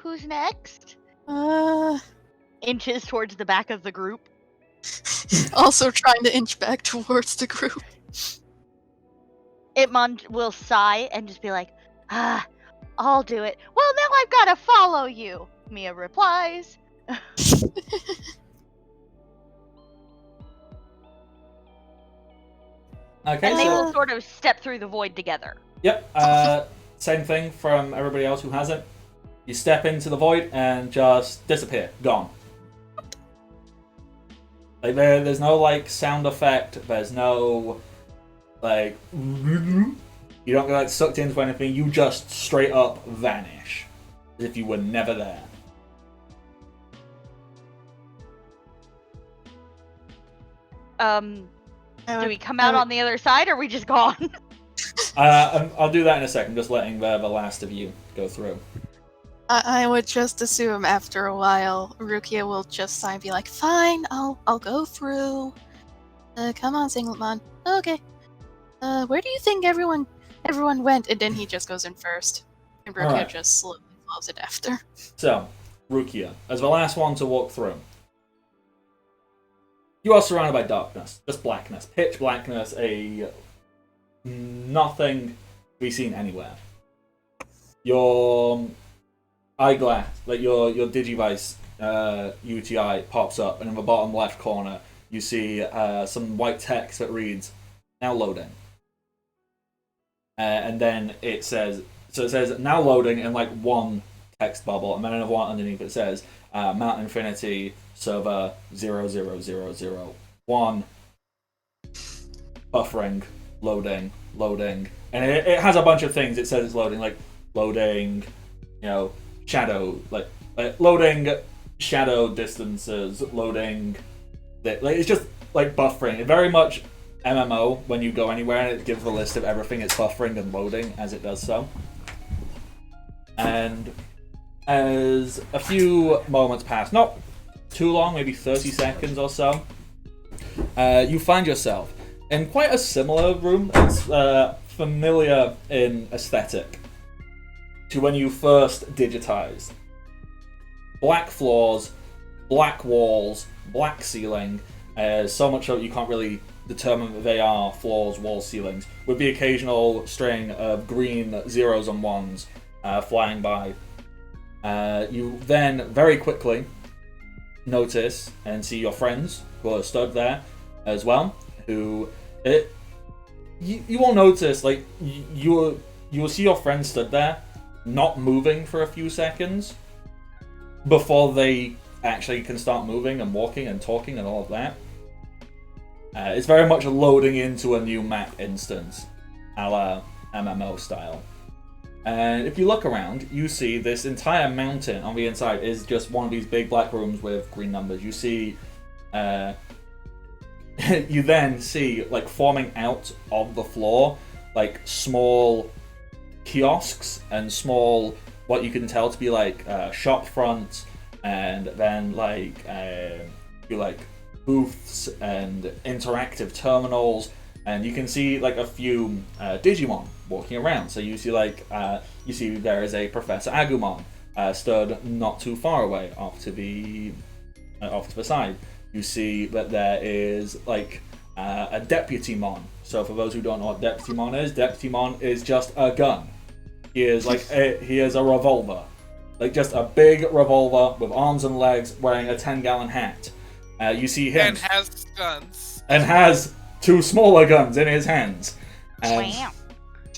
who's next? Inches towards the back of the group. Also trying to inch back towards the group. Itmon will sigh and just be like, I'll do it. Well, now I've got to follow you, Mia replies. Okay, And they so will sort of step through the void together. Yep, same thing from everybody else who hasn't. You step into the void and just disappear. Gone. Like, there's no, like, sound effect. There's no, like, you don't get, like, sucked into anything. You just straight up vanish. As if you were never there. Do we come out on the other side, or are we just gone? I'll do that in a second, just letting the last of you go through. I would just assume after a while, Rukia will just sigh and be like, "Fine, I'll go through. Come on, Singletmon. Okay. Where do you think everyone went?" And then he just goes in first, and Rukia just slowly follows it after. So, Rukia, as the last one to walk through, you are surrounded by darkness, just blackness, pitch blackness, nothing to be seen anywhere. Your eyeglass, like your Digivice UTI pops up, and in the bottom left corner you see some white text that reads, "Now loading." And then it says "Now loading" in like one text bubble, and then another one underneath it says Mount Infinity server 00001 buffering, loading, and it has a bunch of things. It says it's loading, like loading, shadow, like loading shadow distances, loading. It's just like buffering. It very much MMO when you go anywhere and it gives a list of everything it's buffering and loading as it does so. And as a few moments pass, not too long, maybe 30 seconds or so, you find yourself in quite a similar room. It's familiar in aesthetic to when you first digitized. Black floors, black walls, black ceiling, so much so you can't really determine that they are floors, walls, ceilings, with the occasional string of green zeros and ones flying by. You then very quickly notice and see your friends who are stood there as well, who you will notice, like, you will see your friends stood there not moving for a few seconds before they actually can start moving and walking and talking and all of that. It's very much loading into a new map instance, a la MMO style. And if you look around, you see this entire mountain on the inside is just one of these big black rooms with green numbers. You see, you then see, like, forming out of the floor, like, small kiosks and small, what you can tell to be like shop fronts, and then like booths and interactive terminals, and you can see like a few Digimon walking around. So you see there is a Professor Agumon stood not too far away off to the side. You see that there is like a Deputymon. So for those who don't know what Deputymon is just a gun. He is a revolver, like just a big revolver with arms and legs, wearing a 10-gallon hat. You see him And has guns. and has 2 smaller guns in his hands. Wow.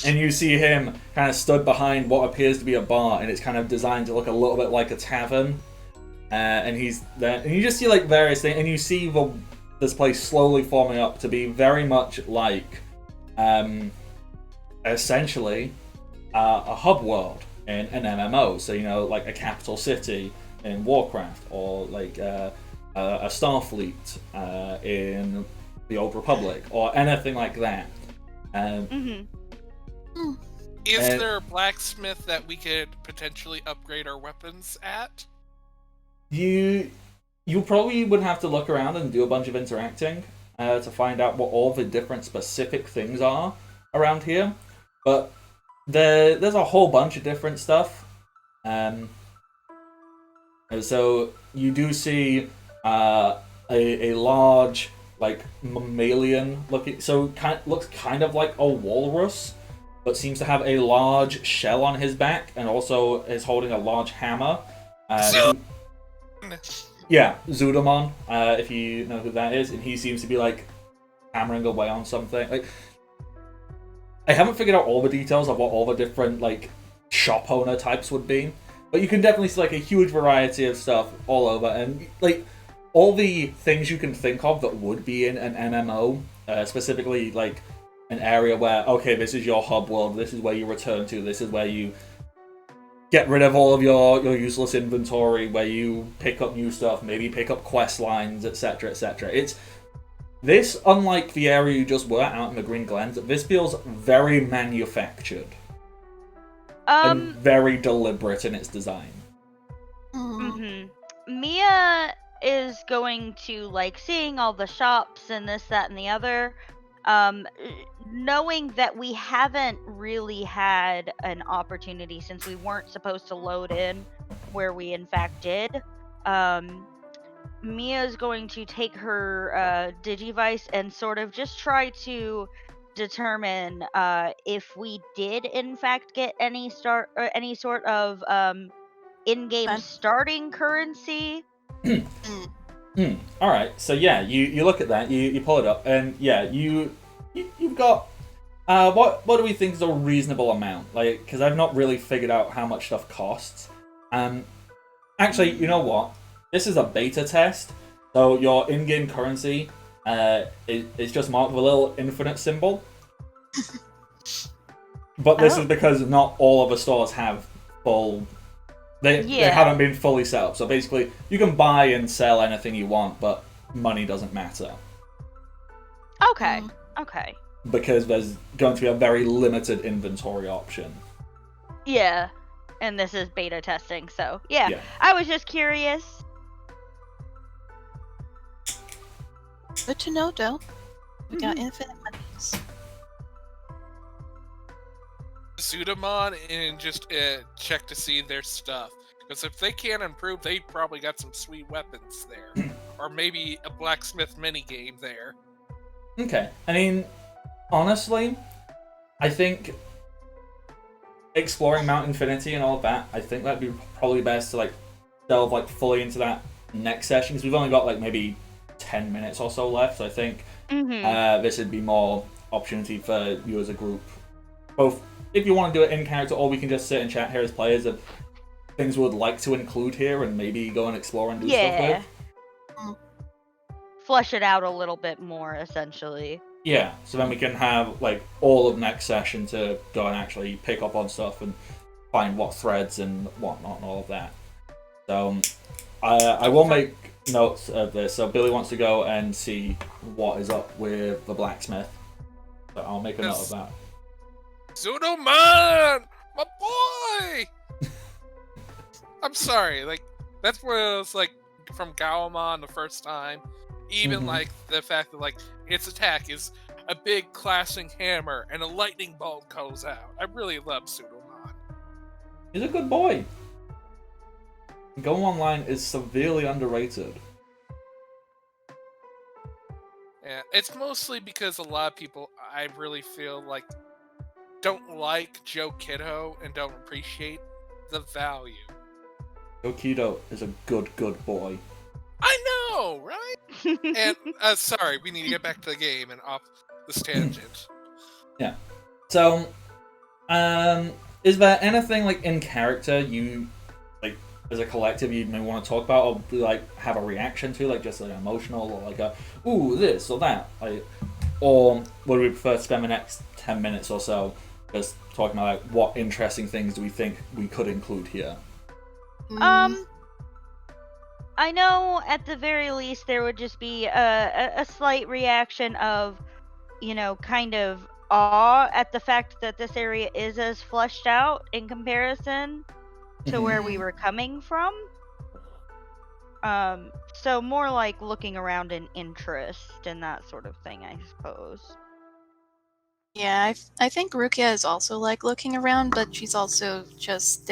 And you see him kind of stood behind what appears to be a bar, and it's kind of designed to look a little bit like a tavern. And he's there, and you just see like various things, and you see this place slowly forming up to be very much like, essentially, a hub world in an MMO. So like a capital city in Warcraft, or like a Starfleet in the Old Republic, or anything like that. Is there a blacksmith that we could potentially upgrade our weapons at? You probably would have to look around and do a bunch of interacting to find out what all the different specific things are around here. But there's a whole bunch of different stuff. So you do see a large, like, mammalian looking, so looks kind of like a walrus, but seems to have a large shell on his back, and also is holding a large hammer. Yeah, Zudamon, if you know who that is, and he seems to be like hammering away on something. Like, I haven't figured out all the details of what all the different like shop owner types would be, but you can definitely see like a huge variety of stuff all over, and like all the things you can think of that would be in an MMO, specifically like an area where, okay, this is your hub world, this is where you return to, this is where you get rid of all of your useless inventory, where you pick up new stuff, maybe pick up quest lines, etc., etc. It's this, unlike the area you just were out in the Green Glens, this feels very manufactured and very deliberate in its design. Mia is going to like seeing all the shops and this, that, and the other. Knowing that we haven't really had an opportunity since we weren't supposed to load in where we in fact did, Mia's going to take her Digivice and sort of just try to determine if we did in fact get any sort of in-game starting currency. All right, so yeah, you look at that, you pull it up, and yeah, you've got what do we think is a reasonable amount? Like, because I've not really figured out how much stuff costs. Actually, you know what? This is a beta test, so your in-game currency is just marked with a little infinite symbol. But this is because not all of the stores have full. They haven't been fully set up. So basically, you can buy and sell anything you want, but money doesn't matter. Okay. Okay. Because there's going to be a very limited inventory option. Yeah. And this is beta testing, so yeah. I was just curious. Good to know, though. We got infinite monies. Sudamon and just check to see their stuff. Because if they can't improve, they probably got some sweet weapons there. Or maybe a blacksmith minigame there. Okay. I mean, honestly, I think exploring Mount Infinity and all of that, I think that'd be probably best to like delve like fully into that next session, because we've only got like maybe 10 minutes or so left. So I think this would be more opportunity for you as a group, both if you want to do it in character, or we can just sit and chat here as players of things we would like to include here and maybe go and explore and do stuff with. Flesh it out a little bit more, essentially. Yeah, so then we can have like all of next session to go and actually pick up on stuff and find what threads and whatnot and all of that. So I will make notes of this. So Billy wants to go and see what is up with the blacksmith. So I'll make a note of that. Zudoman! My boy! I'm sorry, like, that's where it was, like, from Gawamon the first time. Even, like, the fact that, like, its attack is a big clashing hammer, and a lightning bolt goes out. I really love Pseudomon. He's a good boy. Go Online is severely underrated. Yeah, it's mostly because a lot of people, I really feel like, don't like Joe Kiddo and don't appreciate the value. Yokido is a good boy. I know, right? And sorry, we need to get back to the game and off this tangent. Yeah. So, is there anything like in character you like as a collective you may want to talk about or like have a reaction to, like just like emotional or like a ooh this or that, like, or would we prefer to spend the next 10 minutes or so just talking about like what interesting things do we think we could include here? I know at the very least there would just be a slight reaction of, kind of awe at the fact that this area is as fleshed out in comparison to where we were coming from. So more like looking around in interest and that sort of thing, I suppose. Yeah, I think Rukia is also like looking around, but she's also just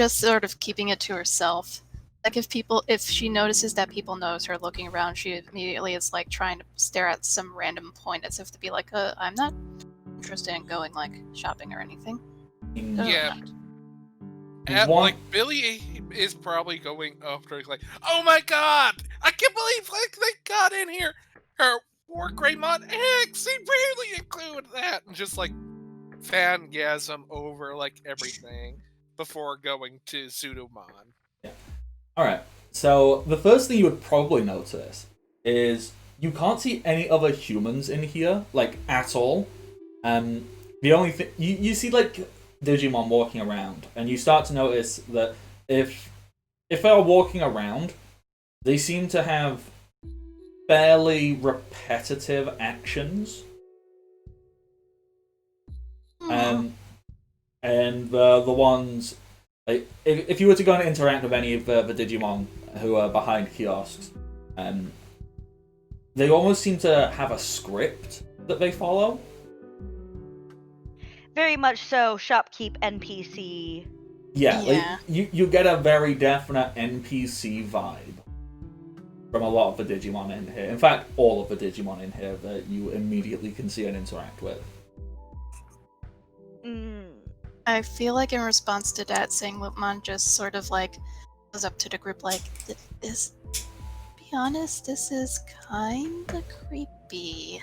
sort of keeping it to herself. Like if she notices that people notice her looking around, she immediately is like trying to stare at some random point as if to be like, I'm not interested in going like shopping or anything. Yeah. One- Like Billy is probably going after like, oh my god, I can't believe like they got in here. Her War Greymon X, they rarely include that, and just like fangasm over like everything before going to Pseudomon. Yeah. Alright, so the first thing you would probably notice is you can't see any other humans in here, like, at all. The only thing... You see, like, Digimon walking around, and you start to notice that if they are walking around, they seem to have fairly repetitive actions. And the ones... Like, if you were to go and interact with any of the Digimon who are behind kiosks, they almost seem to have a script that they follow. Very much so, shopkeep NPC. Yeah, like you get a very definite NPC vibe from a lot of the Digimon in here. In fact, all of the Digimon in here that you immediately can see and interact with. I feel like in response to that, Leomon just sort of like goes up to the group like, this, be honest, this is kinda creepy.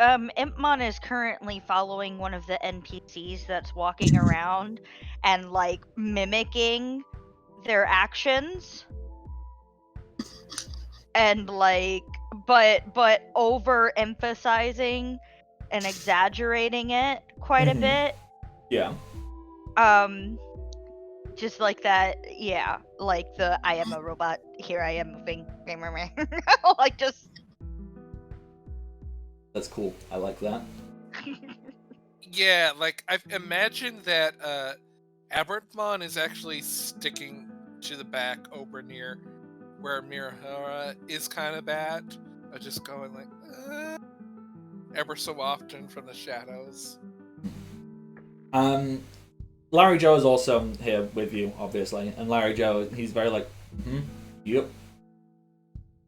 Impmon is currently following one of the NPCs that's walking around and like mimicking their actions. And like but overemphasizing and exaggerating it quite a bit. Yeah. Just like that, yeah. Like the I am a robot, here I am moving. Like just That's cool. I like that. Yeah, like I've imagined that Abertmon is actually sticking to the back over near where Mirahara is kind of at, just going like ever so often from the shadows. Larry Joe is also here with you, obviously, and Larry Joe, he's very like, yep,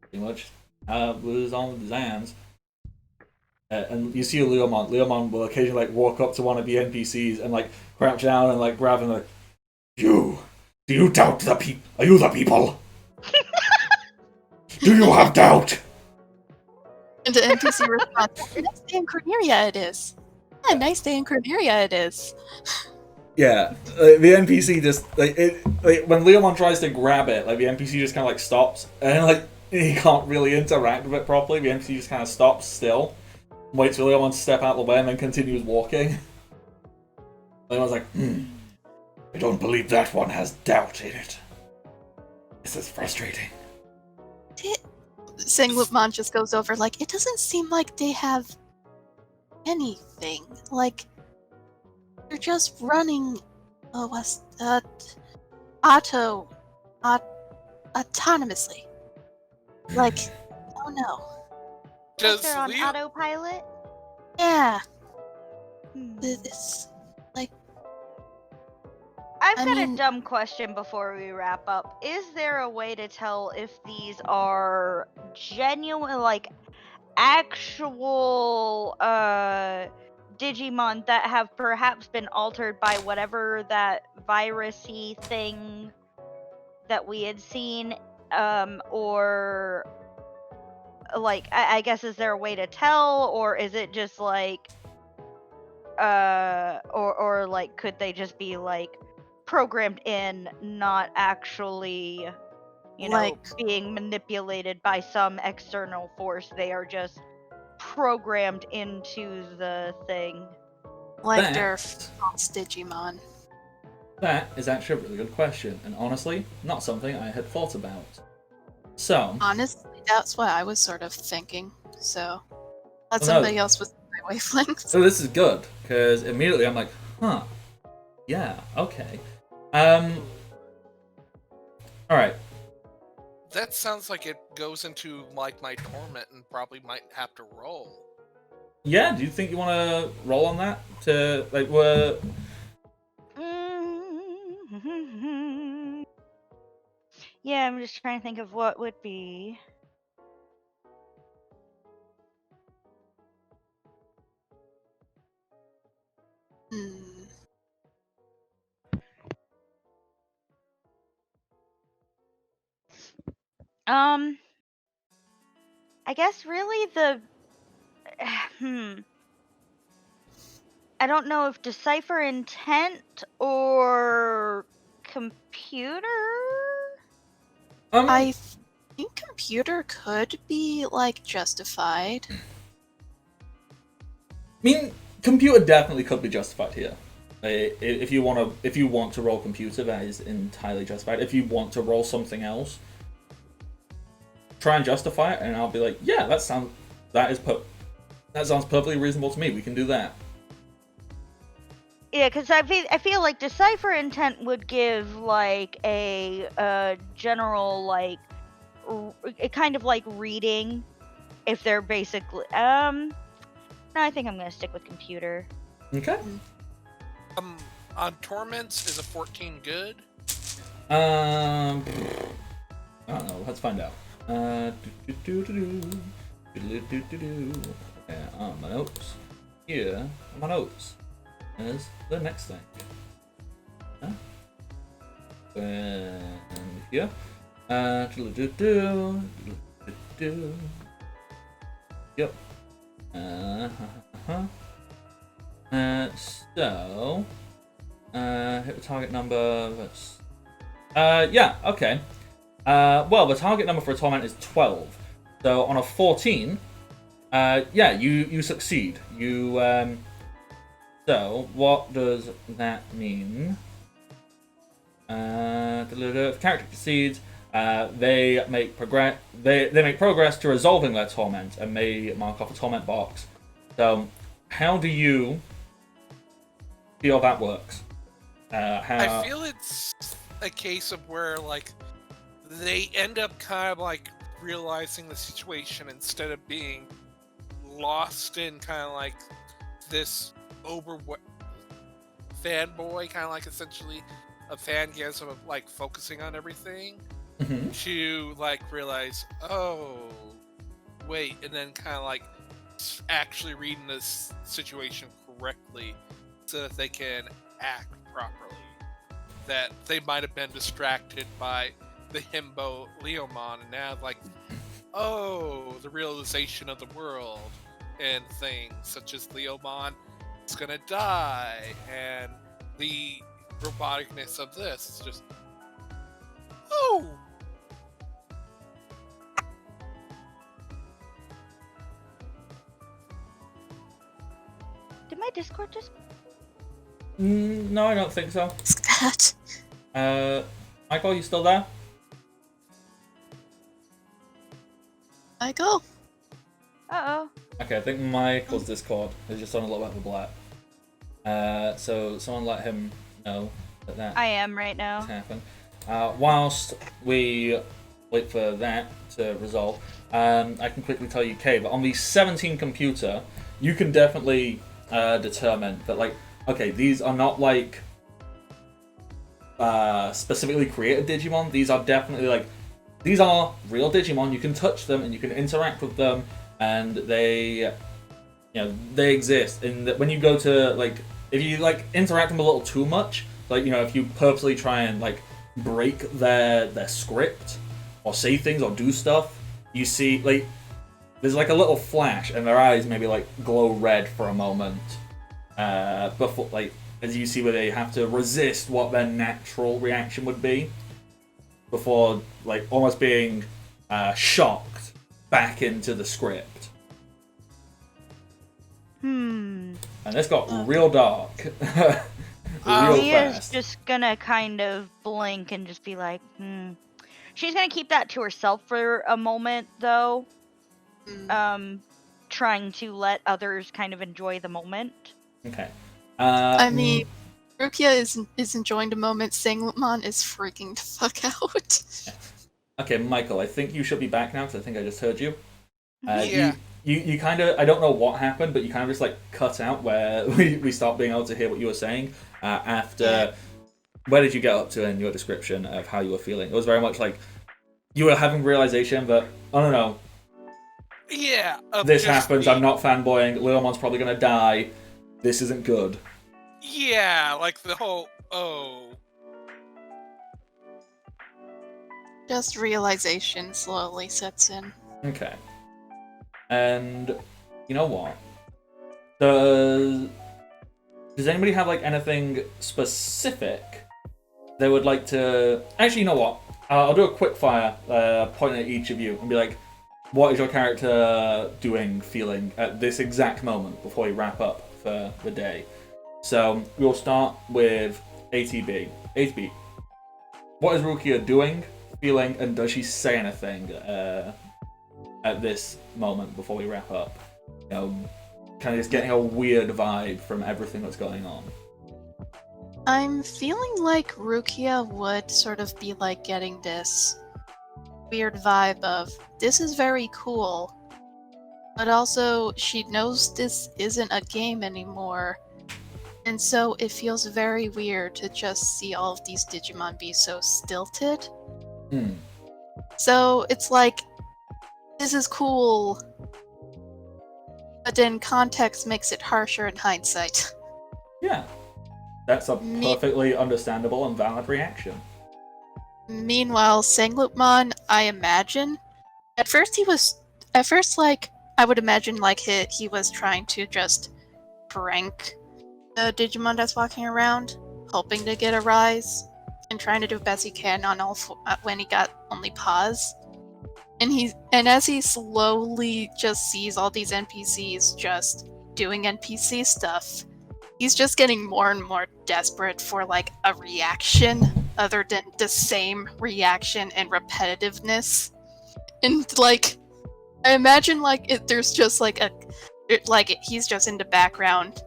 pretty much. Was on with his hands. And you see Leomon. Leomon will occasionally like walk up to one of the NPCs and like crouch down and like grab him like, do you doubt the people? Are you the people? Do you have doubt? And the NPC responds, nice day in Corneria it is. Yeah, nice day in Corneria it is. Yeah, the NPC just like when Leomon tries to grab it, like the NPC just kind of like stops and like he can't really interact with it properly. The NPC just kind of stops still, waits for Leomon to step out of the way, and then continues walking. Leomon's like, I don't believe that one has doubt in it. This is frustrating. Leomon just goes over like, it doesn't seem like they have anything. Like, they're just running autonomously. Like, oh no. Like Does they're on Leo? autopilot? Yeah, Hmm. it's like I've I got a mean- dumb question before we wrap up. Is there a way to tell if these are genuine, like actual Digimon that have perhaps been altered by whatever that virusy thing that we had seen, or like I guess is there a way to tell, or is it just like or like could they just be like programmed in, not actually, you know, Like- being manipulated by some external force? They are just programmed into the thing. like they're That- false Digimon. That is actually a really good question, and honestly, not something I had thought about. So, Honestly, that's what I was sort of thinking. So let no. somebody else with my wavelengths. so this is good, because immediately I'm like, huh, yeah, okay. Alright, That sounds like it goes into like my torment and probably might have to roll. yeah, do you think you want to roll on that? To, like, we're... Yeah, I'm just trying to think of what would be. Hmm. I guess really the I don't know if decipher intent or computer. I think computer could be like justified. I mean, computer definitely could be justified here. If you want to roll computer, that is entirely justified. If you want to roll something else, try and justify it, and I'll be like, yeah, that sounds perfectly reasonable to me. We can do that. Yeah, because I feel like decipher intent would give like a general like a kind of like reading if they're basically no, I think I'm gonna stick with computer. Okay. On torments, is a 14 good? I don't know. Let's find out. On my notes. Here, on my notes, is the next thing. And here. Yep. So, hit the target number. That's yeah, okay. Well, the target number for a torment is 12. So on a 14, yeah, you succeed. So what does that mean? If the character succeeds, they make progress. They make progress to resolving their torment and may mark off a torment box. So, how do you feel that works? I feel it's a case of where like they end up kind of like realizing the situation instead of being lost in kind of like this fanboy, kind of like essentially a fangasm of like focusing on everything to like realize, oh wait, and then kind of like actually reading this situation correctly so that they can act properly. That they might have been distracted by the Himbo Leomon and now like, oh, the realization of the world and things such as Leomon is gonna die and the roboticness of this is just, oh. Did my Discord just? No, I don't think so. That. Michael, you still there? Michael? Uh-oh. Okay, I think Michael's Discord is just on a little bit of a blap. So someone let him know that I am right now. happen. Whilst we wait for that to resolve, I can quickly tell you, Kay, but on the 17 computer, you can definitely determine that, like, okay, these are not like specifically created Digimon. These are definitely like, these are real Digimon. You can touch them and you can interact with them, and they, they exist. And when you go to like, if you like interact with them a little too much, like if you purposely try and like break their script or say things or do stuff, you see like there's like a little flash and their eyes maybe like glow red for a moment before, like, as you see where they have to resist what their natural reaction would be before like almost being shocked back into the script. And this got real dark. Real Mia's fast. just gonna kind of blink and just be like, She's gonna keep that to herself for a moment, though. Trying to let others kind of enjoy the moment. Okay. I mean, Rukia is enjoying the moment. Leomon is freaking the fuck out. Okay, Michael, I think you should be back now because I think I just heard you. Yeah. You kind of, I don't know what happened, but you kind of just like cut out where we stopped being able to hear what you were saying after. Yeah. Where did you get up to in your description of how you were feeling? It was very much like you were having realization that, oh no, Yeah. this happens, I'm not fanboying, Leomon's probably going to die, this isn't good. Yeah, like the whole, Just realization slowly sets in. Okay. And you know what? Does anybody have like anything specific they would like to? Actually, you know what? I'll do a quick fire, pointing at each of you, and be like, "What is your character doing, feeling at this exact moment before we wrap up for the day?" So we'll start with ATB. ATB, what is Rukia doing, feeling, and does she say anything at this moment before we wrap up? Kind of just getting a weird vibe from everything that's going on. I'm feeling like Rukia would sort of be like getting this weird vibe of, this is very cool, but also she knows this isn't a game anymore, and so it feels very weird to just see all of these Digimon be so stilted. So it's like, this is cool, but then context makes it harsher in hindsight. Yeah. That's a perfectly understandable and valid reaction. Meanwhile, Sanglupmon, I imagine, at first like, I would imagine like he was trying to just prank the Digimon that's walking around, hoping to get a rise, and trying to do best he can on when he got only paws. And as he slowly just sees all these NPCs just doing NPC stuff, he's just getting more and more desperate for like a reaction other than the same reaction and repetitiveness. And like, I imagine like there's just like he's just in the background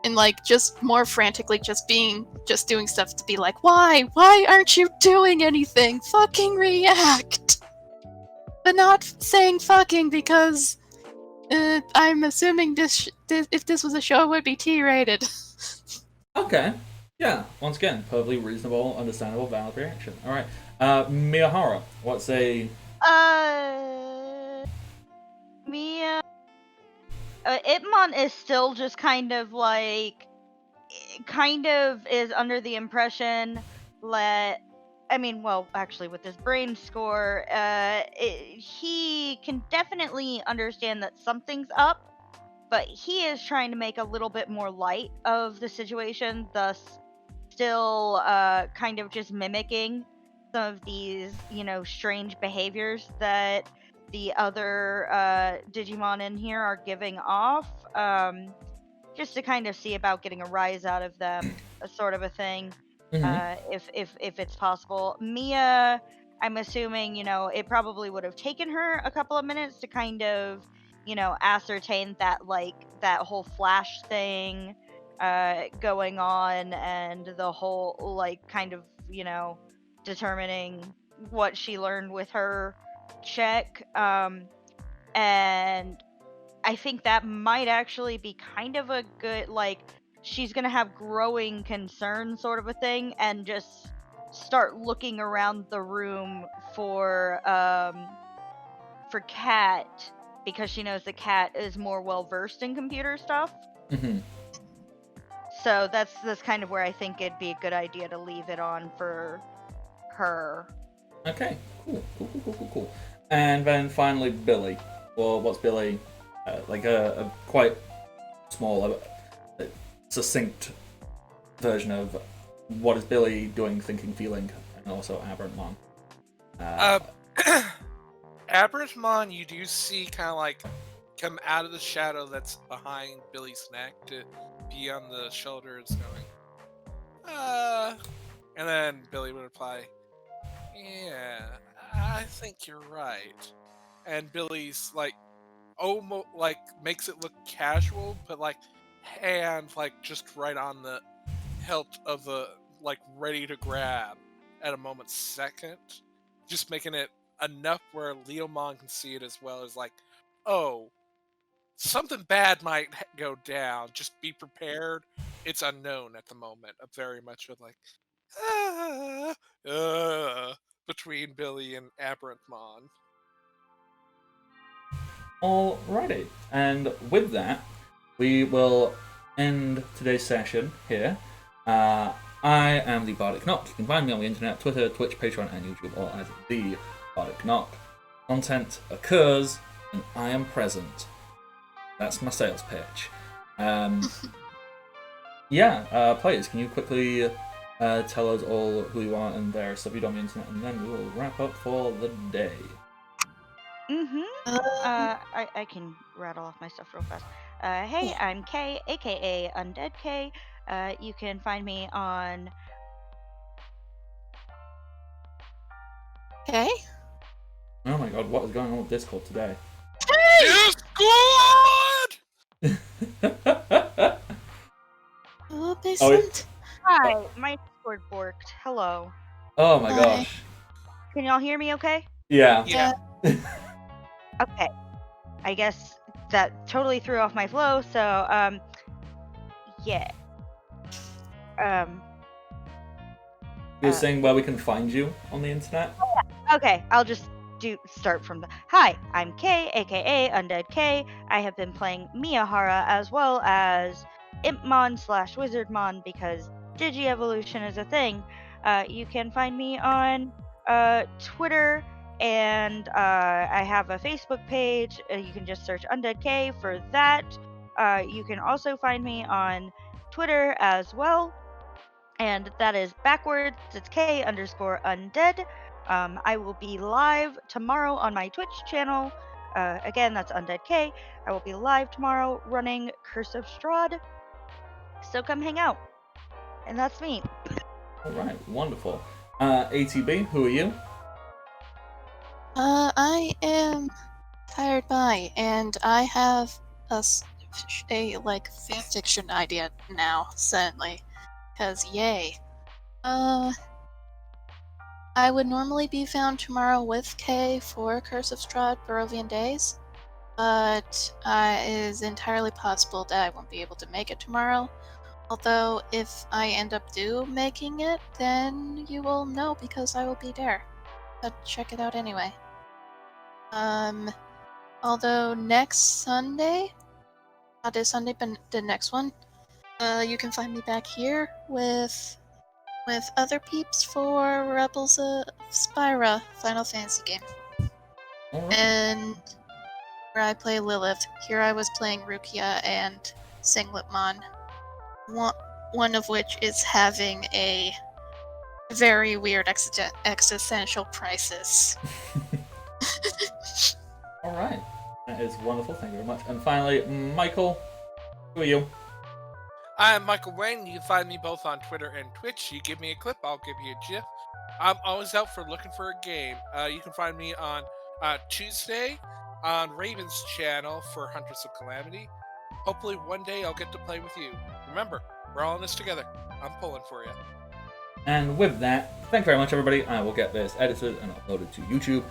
and like just more frantically just doing stuff to be like, why aren't you doing anything? Fucking react. But not saying fucking because I'm assuming if this was a show, it would be T-rated. Okay. Yeah. Once again, perfectly reasonable, understandable, valid reaction. All right. Miyahara, what's a? Mia. Itmon is still just kind of is under the impression that. I mean, well, actually, with his brain score, he can definitely understand that something's up, but he is trying to make a little bit more light of the situation, thus still kind of just mimicking some of these, strange behaviors that the other Digimon in here are giving off, just to kind of see about getting a rise out of them, a sort of a thing. If it's possible. Mia, I'm assuming, it probably would have taken her a couple of minutes to kind of, ascertain that that whole flash thing going on, and the whole kind of, determining what she learned with her check. and I think that might actually be kind of a good, like, she's gonna have growing concern sort of a thing, and just start looking around the room for Cat, because she knows the Cat is more well versed in computer stuff. Hmm. So that's kind of where I think it'd be a good idea to leave it on for her. Okay, cool. And then finally, Billy. Well, what's Billy? Like a quite small, succinct version of what is Billy doing, thinking, feeling, and also Abermon. Abermon, you do see kind of like come out of the shadow that's behind Billy's neck to be on the shoulders, going, and then Billy would reply, "Yeah, I think you're right." And Billy's like, almost like makes it look casual, but like hand like just right on the hilt of the like ready to grab at a moment's second, just making it enough where Leomon can see it as well as like, oh, something bad might go down. Just be prepared. It's unknown at the moment. Very much of like, ah, between Billy and Aberrantmon. Alrighty, and with that, we will end today's session here. I am the Bardic Knock. You can find me on the internet, Twitter, Twitch, Patreon, and YouTube, all as the Bardic Knock. Content occurs, and I am present. That's my sales pitch. Players, can you quickly tell us all who you are and their stuff you do on the internet, and then we will wrap up for the day. I can rattle off my stuff real fast. Hey, I'm Kay, aka Undead Kay. You can find me on. Okay. Oh my god, what is going on with Discord today? Discord! Oh, Besant. Hi, my Discord borked. Hello. Oh my Hi. gosh. Can y'all hear me okay? Yeah. Yeah. Okay. I guess that totally threw off my flow, so, yeah. You're saying where we can find you on the internet? Okay, I'll just start from the. Hi, I'm Kay, aka Undead Kay. I have been playing Miyahara as well as Impmon/Wizardmon because Digi-Evolution is a thing. You can find me on Twitter, and I have a Facebook page. You can just search Undead Kay for that. You can also find me on Twitter as well, and that is backwards. It's K_undead. I will be live tomorrow on my Twitch channel. Again, that's Undead K. I will be live tomorrow running Curse of Strahd. So come hang out. And that's me. Alright, wonderful. ATB, who are you? I am Tired By, and I have a like fanfiction idea now, suddenly. Because yay. I would normally be found tomorrow with Kay for Curse of Strahd Barovian Days, but it is entirely possible that I won't be able to make it tomorrow. Although, if I end up making it, then you will know because I will be there. But check it out anyway. Although next Sunday, not this Sunday, but the next one, you can find me back here with other peeps for Rebels of Spyra Final Fantasy game. Alright. And where I play Lilith. Here I was playing Rukia and Singletmon. One of which is having a very weird existential crisis. Alright. That is wonderful, thank you very much. And finally, Michael, who are you? I'm Michael Wayne. You can find me both on Twitter and Twitch. You give me a clip, I'll give you a GIF. I'm always out for looking for a game. You can find me on Tuesday on Raven's channel for Hunters of Calamity. Hopefully one day I'll get to play with you. Remember, we're all in this together. I'm pulling for you. And with that, thank you very much, everybody. I will get this edited and uploaded to YouTube.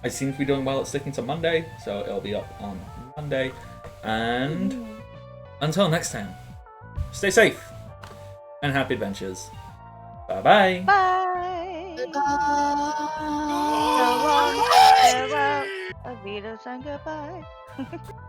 I seem to be doing well at sticking to Monday, so it'll be up on Monday. And until next time, stay safe and happy adventures. Bye-bye. Bye. Goodbye. So long, farewell, Avita, and goodbye.